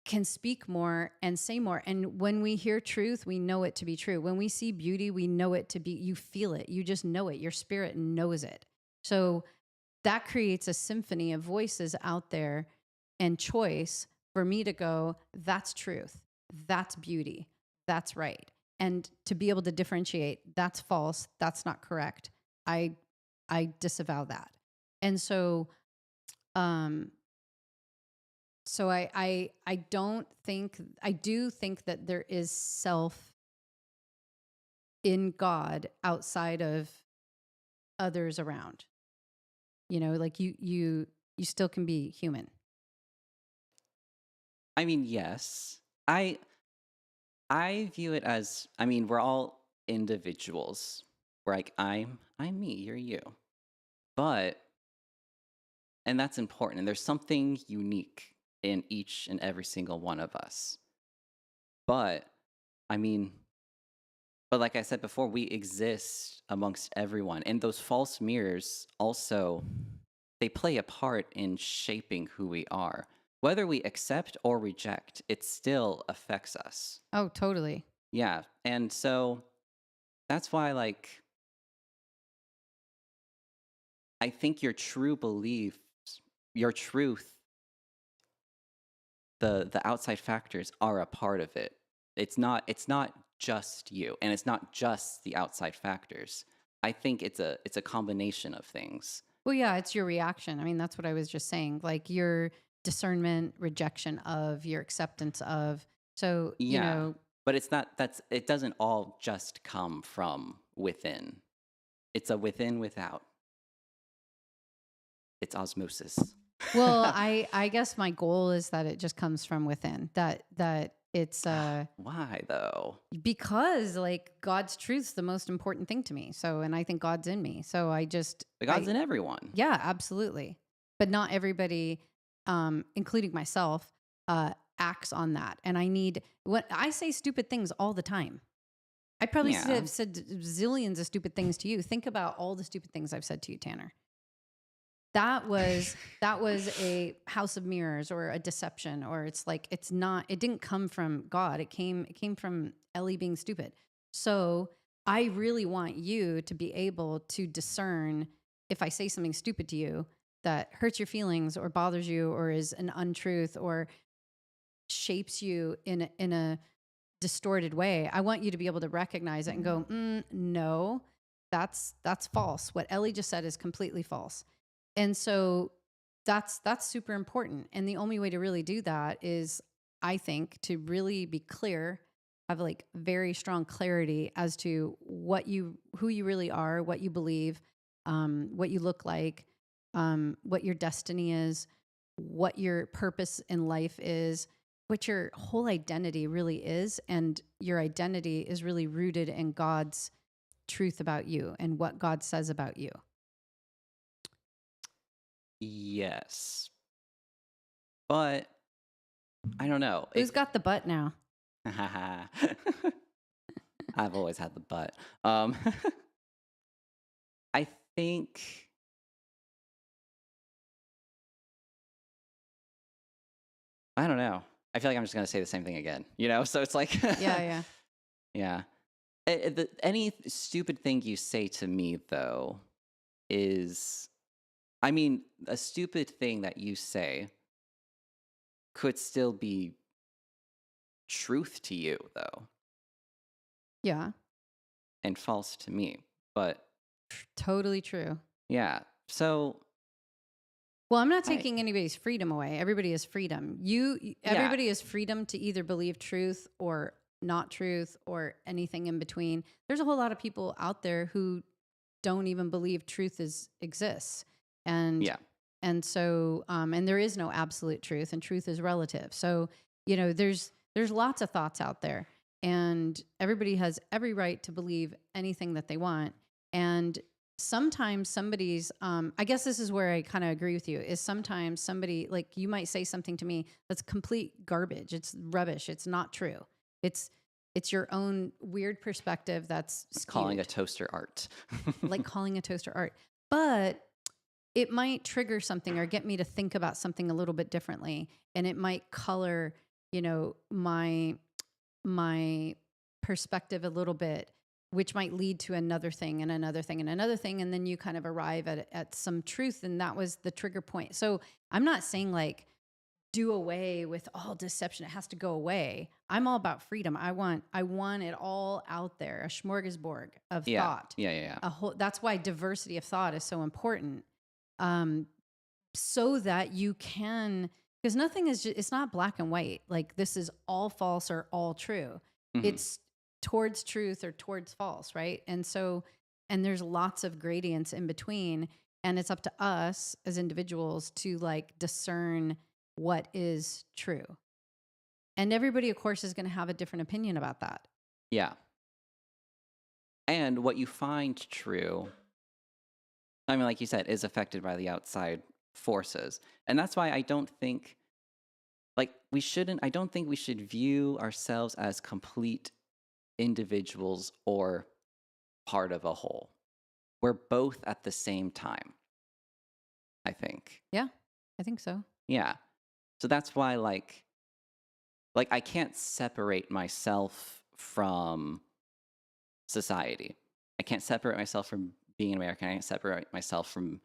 can speak more and say more. And when we hear truth, we know it to be true. When we see beauty, we know it to be, you feel it. You just know it. Your spirit knows it. So that creates a symphony of voices out there and choice for me to go, that's truth. That's beauty. That's right. And to be able to differentiate, that's false. That's not correct. I disavow that. And so, um, so I don't think, I do think that there is self in God outside of others around. Like you still can be human. I mean, yes. I view it as, I mean, we're all individuals. We're like, I'm me, you're you. But and that's important. And there's something unique in each and every single one of us. But I mean, but like I said before, we exist amongst everyone. And those false mirrors also, they play a part in shaping who we are. Whether we accept or reject, it still affects us. Oh, totally. Yeah. And so that's why, like, I think your true beliefs, your truth, the outside factors are a part of it. It's not just you, and it's not just the outside factors. I think it's a combination of things. Well, yeah, it's your reaction. I mean, that's what I was just saying. Like your discernment, rejection of, your acceptance of. So, Yeah. But it's not, it doesn't all just come from within. It's a within without. It's osmosis. Well, I guess my goal is that it just comes from within. That it's Why though? because like God's truth's the most important thing to me. So, and I think God's in me. So But God's in everyone. yeah, absolutely. But not everybody, including myself, acts on that. And when I say stupid things all the time. I probably Yeah. have said zillions of stupid things to you. Think about all the stupid things I've said to you, Tanner. That was a house of mirrors or a deception, or it's like it didn't come from God. It came from Ellie being stupid. So I really want you to be able to discern if I say something stupid to you that hurts your feelings or bothers you or is an untruth or shapes you in a distorted way. I want you to be able to recognize it and go, no, that's false. What Ellie just said is completely false. And so that's super important. And the only way to really do that is, I think, to really be clear, have like very strong clarity as to who you really are, what you believe, what you look like, what your destiny is, what your purpose in life is, what your whole identity really is. And your identity is really rooted in God's truth about you and what God says about you. Yes. But I don't know. Who's got the butt now? I've always had the butt. I think I don't know. I feel like I'm just gonna say the same thing again. So it's like Yeah. yeah. Any stupid thing you say to me though is, I mean, a stupid thing that you say could still be truth to you though, Yeah. and false to me. But Totally true. yeah. So Well, I'm not I taking anybody's freedom away. Everybody has freedom. yeah. Everybody has freedom to either believe truth or not truth or anything in between. There's a whole lot of people out there who don't even believe truth exists. And Yeah. and so and there is no absolute truth, and truth is relative. So, there's lots of thoughts out there, and everybody has every right to believe anything that they want. And sometimes somebody's I guess this is where I kind of agree with you, is sometimes somebody, like, you might say something to me that's complete garbage, it's rubbish, it's not true, it's your own weird perspective that's Calling a skewed, toaster art. like calling a toaster art. But it might trigger something or get me to think about something a little bit differently, and it might color, my perspective a little bit, which might lead to another thing and another thing and another thing. And then you kind of arrive at some truth. And that was the trigger point. So I'm not saying like do away with all deception. It has to go away. I'm all about freedom. I want it all out there, a smorgasbord of thought. Yeah. That's why diversity of thought is so important. So that you can, because nothing is it's not black and white. Like this is all false or all true. Mhm. It's towards truth or towards false, right? And so, and there's lots of gradients in between, and it's up to us as individuals to like discern what is true. And everybody, of course, is going to have a different opinion about that. Yeah. And what you find true, I mean, like you said, is affected by the outside forces. And that's why I don't think we should view ourselves as complete individuals or part of a whole. We're both at the same time, I think. Yeah, I think so. Yeah. So that's why like I can't separate myself from society. I can't separate myself from being American. I can't separate myself from,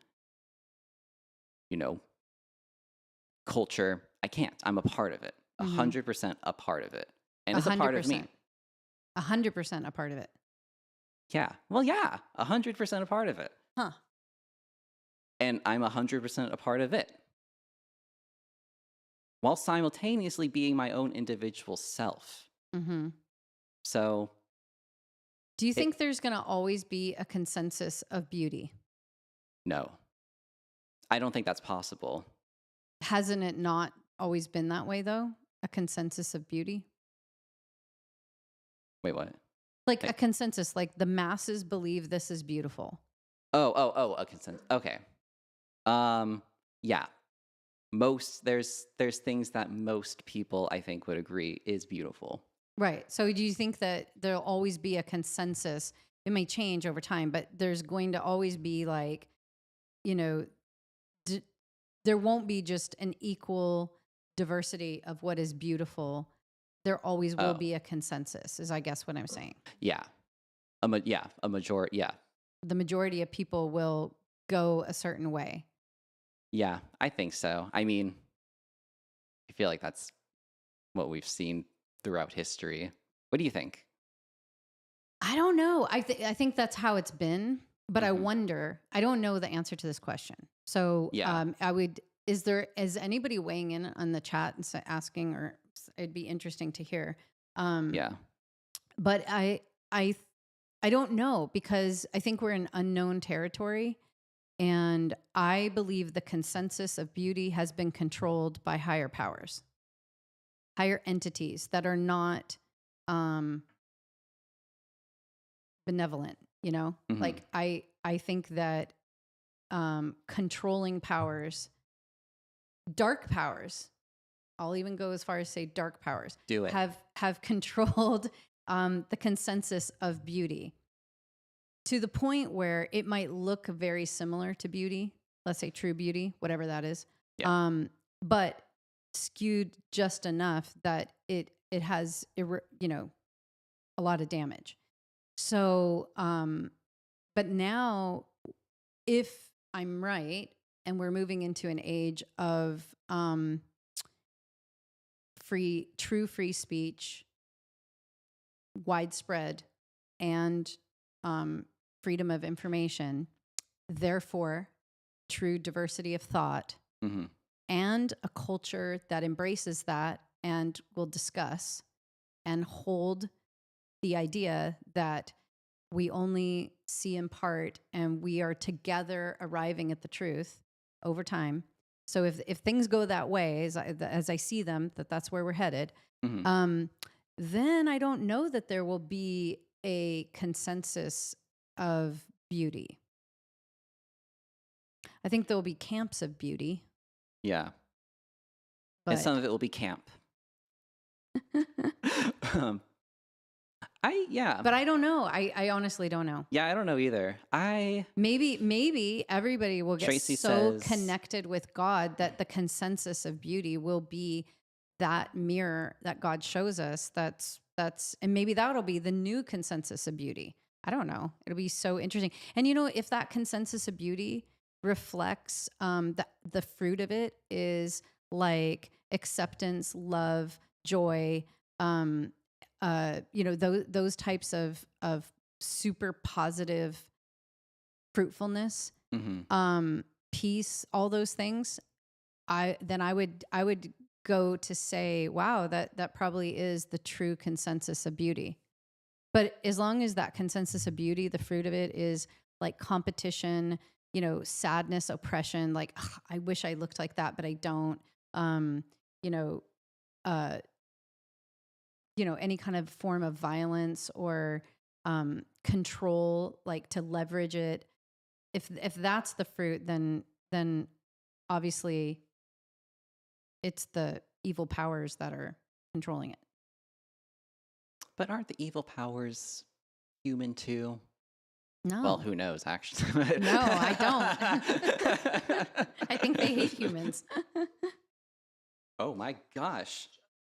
culture. I can't. I'm a part of it. 100% a part of it. And it's a part of me. 100% a part of it. Yeah. Well, yeah. 100% a part of it. Huh. And I'm 100% a part of it, while simultaneously being my own individual self. Mm-hmm. So Do you It, think there's going to always be a consensus of beauty? no, I don't think that's possible. Hasn't it not always been that way, though? A consensus of beauty? Wait, what? Like a Like, consensus, like the masses believe this is beautiful. a consensus. Okay. Yeah. There's things that most people I think would agree is beautiful. Right. So do you think that there'll always be a consensus? It may change over time, but there's going to always be like, you know, d- there won't be just an equal diversity of what is beautiful. There always will Oh, be a consensus, is I guess what I'm saying. yeah. A majority. Yeah. The majority of people will go a certain way. Yeah, I think so. I mean, I feel like that's what we've seen throughout history. What do you think? I don't know. I think that's how it's been, but I Hmm. wonder. I don't know the answer to this question. So Yeah. I would. Is anybody weighing in on the chat and asking, or it'd be interesting to hear. Um, Yeah. but I I don't know because I think we're in unknown territory, and I believe the consensus of beauty has been controlled by higher powers, higher entities that are not. Um, benevolent, Hmm. like I think that controlling powers, dark powers, I'll even go as far as say dark powers, Do it. have controlled the consensus of beauty to the point where it might look very similar to beauty, let's say true beauty, whatever that is, Yeah. but skewed just enough that it has a lot of damage. So but now, if I'm right, and we're moving into an age of true free speech, widespread, and freedom of information, therefore, true diversity of thought, Hmm. and a culture that embraces that and will discuss and hold the idea that we only see in part and we are together arriving at the truth over time. So if things go that way, as I see them, that's where we're headed, Hmm. um, then I don't know that there will be a consensus of beauty. I think there will be camps of beauty, Yeah. And some but of it will be camp. um, yeah. but I don't know. I honestly don't know. Yeah, I don't know either. Maybe everybody will get Tracy so says, connected with God that the consensus of beauty will be that mirror that God shows us. And maybe that'll be the new consensus of beauty. I don't know. It'll be so interesting. And if that consensus of beauty reflects the fruit of it is like acceptance, love, joy, those types of super positive fruitfulness, hmm, peace, all those things, I would go to say, wow, that probably is the true consensus of beauty. But as long as that consensus of beauty, the fruit of it is like competition, sadness, oppression, like "Ugh, I wish I looked like that, but I don't. Um, you know, uh, any kind of form of violence or control, like to leverage it. If that's the fruit, then obviously it's the evil powers that are controlling it. but aren't the evil powers human too? Well, No, who knows, actually. no, I don't. I think they hate humans. Oh my gosh.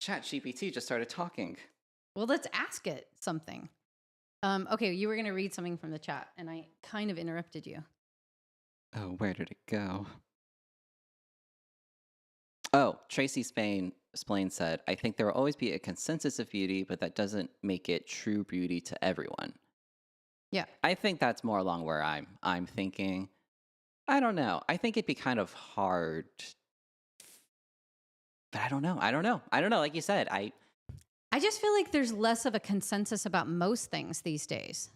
ChatGPT just started talking. Well, let's ask it something. Okay, you were going to read something from the chat, and I kind of interrupted you. Oh, where did it go? Oh, Tracy Splain said, I think there will always be a consensus of beauty, but that doesn't make it true beauty to everyone. Yeah. I think that's more along where I'm thinking. I don't know. I think it'd be kind of hard, but I don't know. I don't know. Like you said, I just feel like there's less of a consensus about most things these days.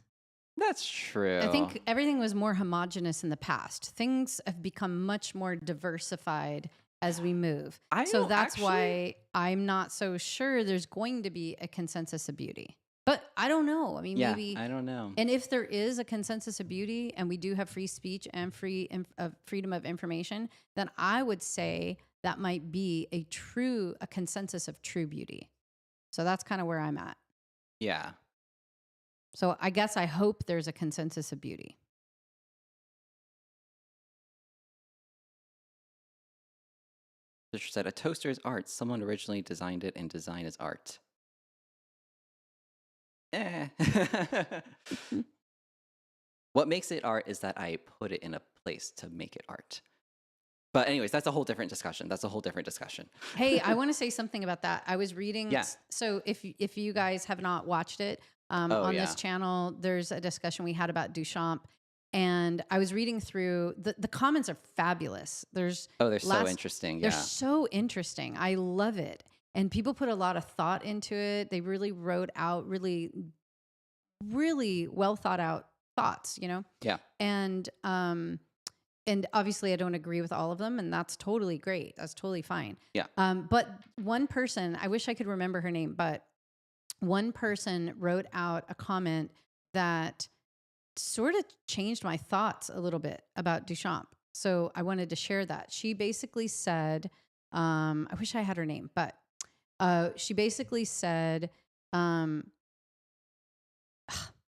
That's true. I think everything was more homogenous in the past. Things have become much more diversified as we move. So that's why I'm not so sure there's going to be a consensus of beauty. But I don't know. I mean, maybe I don't know. And if there is a consensus of beauty, and we do have free speech and freedom of information, then I would say that might be a consensus of true beauty. So that's kind of where I'm at. Yeah. So I guess I hope there's a consensus of beauty. Sister said, a toaster is art. Someone originally designed it, and design is art. What makes it art is that I put it in a place to make it art. But anyways, that's a whole different discussion. Hey, I want to say something about that. I was reading. Yeah. So if you guys have not watched it on this channel, there's a discussion we had about Duchamp. And I was reading through the comments are fabulous. They're so interesting. They're so interesting. I love it. And people put a lot of thought into it. They really wrote out really, really well thought out thoughts, you know? Yeah. And obviously I don't agree with all of them, and that's totally great. That's totally fine. Yeah. But one person, I wish I could remember her name, but one person wrote out a comment that sort of changed my thoughts a little bit about Duchamp. So I wanted to share that. She basically said, I wish I had her name, but she basically said, I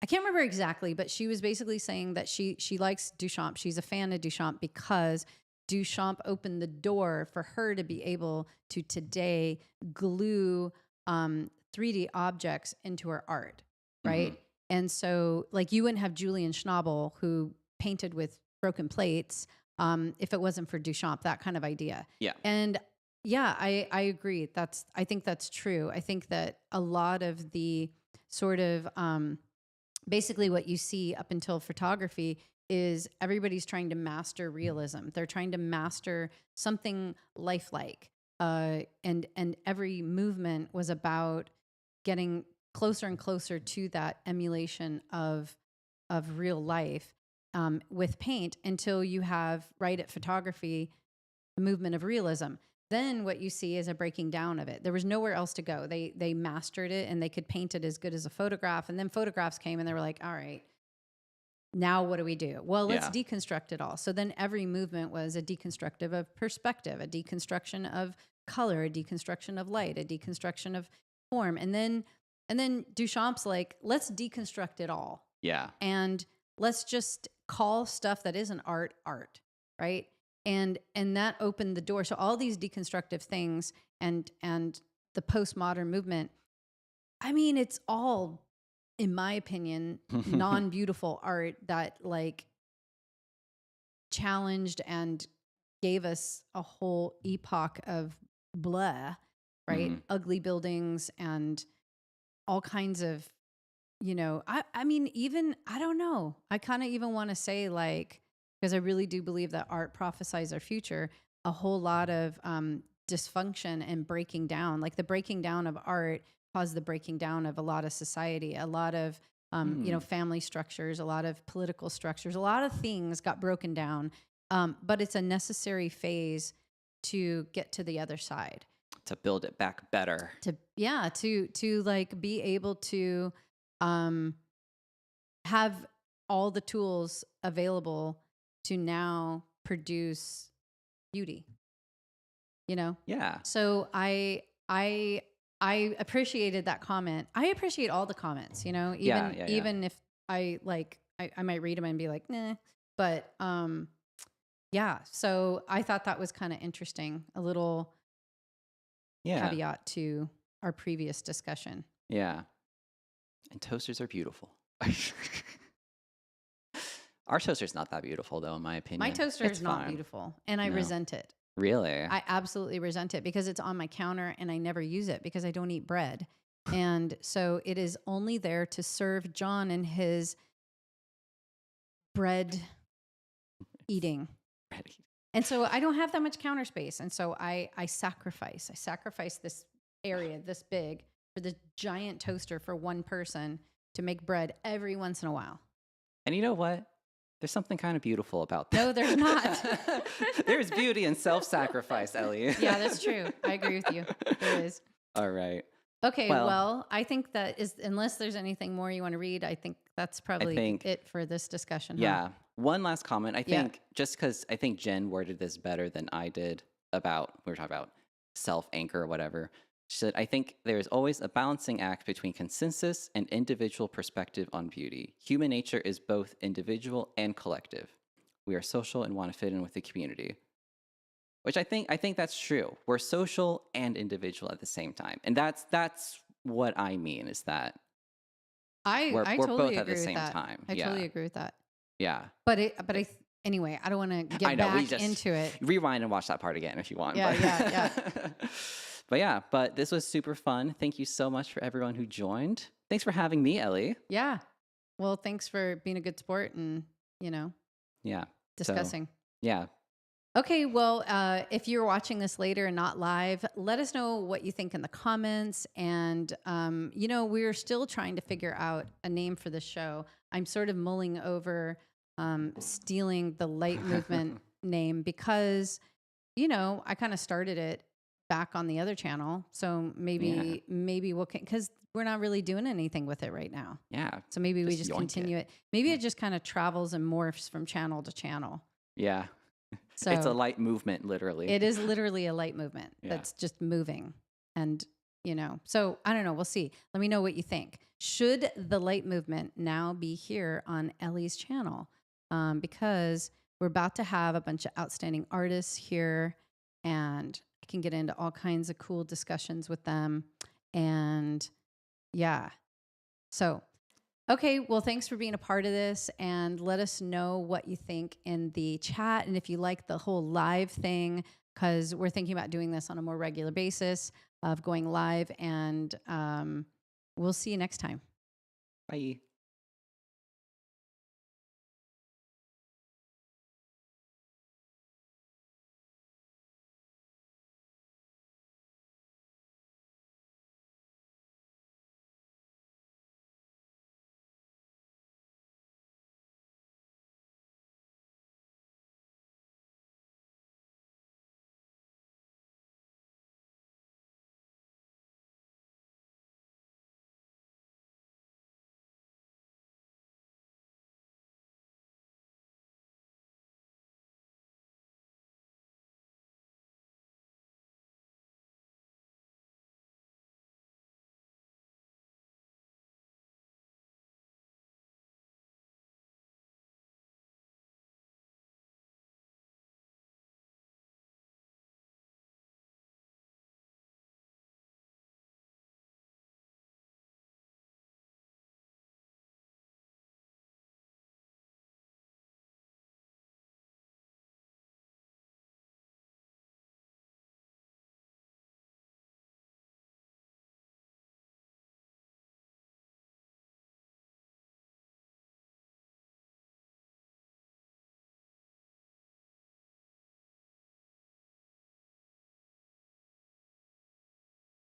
can't remember exactly, but she was basically saying that she likes Duchamp. She's a fan of Duchamp because Duchamp opened the door for her to be able to today glue 3D objects into her art, right? Mm-hmm. And so, like, you wouldn't have Julian Schnabel, who painted with broken plates, if it wasn't for Duchamp, that kind of idea. Yeah. And yeah, I agree. I think that's true. I think that a lot of the sort of basically what you see up until photography is everybody's trying to master realism. They're trying to master something lifelike. And every movement was about getting closer and closer to that emulation of real life with paint, until you have, right at photography, a movement of realism. Then what you see is a breaking down of it. There was nowhere else to go. They mastered it, and they could paint it as good as a photograph. And then photographs came, and they were like, all right, now what do we do? Well, let's deconstruct it all. So then every movement was a deconstructive of perspective, a deconstruction of color, a deconstruction of light, a deconstruction of form. And then Duchamp's like, let's deconstruct it all. Yeah. And let's just call stuff that isn't art, right? And that opened the door. So all these deconstructive things and the postmodern movement, I mean, it's all, in my opinion, non-beautiful art that like challenged and gave us a whole epoch of blah, right? Mm-hmm. Ugly buildings and all kinds of, you know, I mean, even, I don't know. I kind of even want to say, like, because I really do believe that art prophesies our future, a whole lot of dysfunction and breaking down. Like the breaking down of art caused the breaking down of a lot of society, a lot of, you know, family structures, a lot of political structures, a lot of things got broken down. But it's a necessary phase to get to the other side. To build it back better. To like be able to have all the tools available to now produce beauty, you know? Yeah. So I appreciated that comment. I appreciate all the comments, you know, even if I might read them and be like, nah, but, yeah. So I thought that was kind of interesting. A little caveat to our previous discussion. Yeah. And toasters are beautiful. Our toaster's not that beautiful, though, in my opinion. My toaster is not beautiful, and I resent it. Really? I absolutely resent it because it's on my counter, and I never use it because I don't eat bread. And so it is only there to serve John and his bread eating. And so I don't have that much counter space. And so I sacrifice this area this big for the giant toaster for one person to make bread every once in a while. And you know what? There's something kind of beautiful about that. No, there's not. There's beauty in self-sacrifice, Ellie. Yeah, that's true. I agree with you. There is. All right. Okay, well, I think that is, unless there's anything more you want to read, I think that's probably it for this discussion. Huh? Yeah. One last comment. I think just because I think Jen worded this better than I did about, we were talking about self-anchor or whatever. She said, I think there is always a balancing act between consensus and individual perspective on beauty. Human nature is both individual and collective. We are social and want to fit in with the community. Which I think that's true. We're social and individual at the same time. And that's what I mean is that we're totally both at the agree same with that. time. I totally agree with that. Yeah. Anyway, I don't want to get back into it. Rewind and watch that part again if you want. Yeah. But this was super fun. Thank you so much for everyone who joined. Thanks for having me, Ellie. Yeah. Well, thanks for being a good sport and, discussing. Okay, well, if you're watching this later and not live, let us know what you think in the comments. And, we're still trying to figure out a name for the show. I'm sort of mulling over stealing the light movement name because, I kind of started it back on the other channel. So maybe we'll, because we're not really doing anything with it right now. Yeah. So maybe we just continue it. Maybe it just kind of travels and morphs from channel to channel. Yeah. So it's a light movement, literally. It is literally a light movement that's just moving. And, so I don't know. We'll see. Let me know what you think. Should the light movement now be here on Ellie's channel? Because we're about to have a bunch of outstanding artists here and I can get into all kinds of cool discussions with them. And so okay, well, thanks for being a part of this and let us know what you think in the chat and if you like the whole live thing, because we're thinking about doing this on a more regular basis of going live and we'll see you next time. Bye.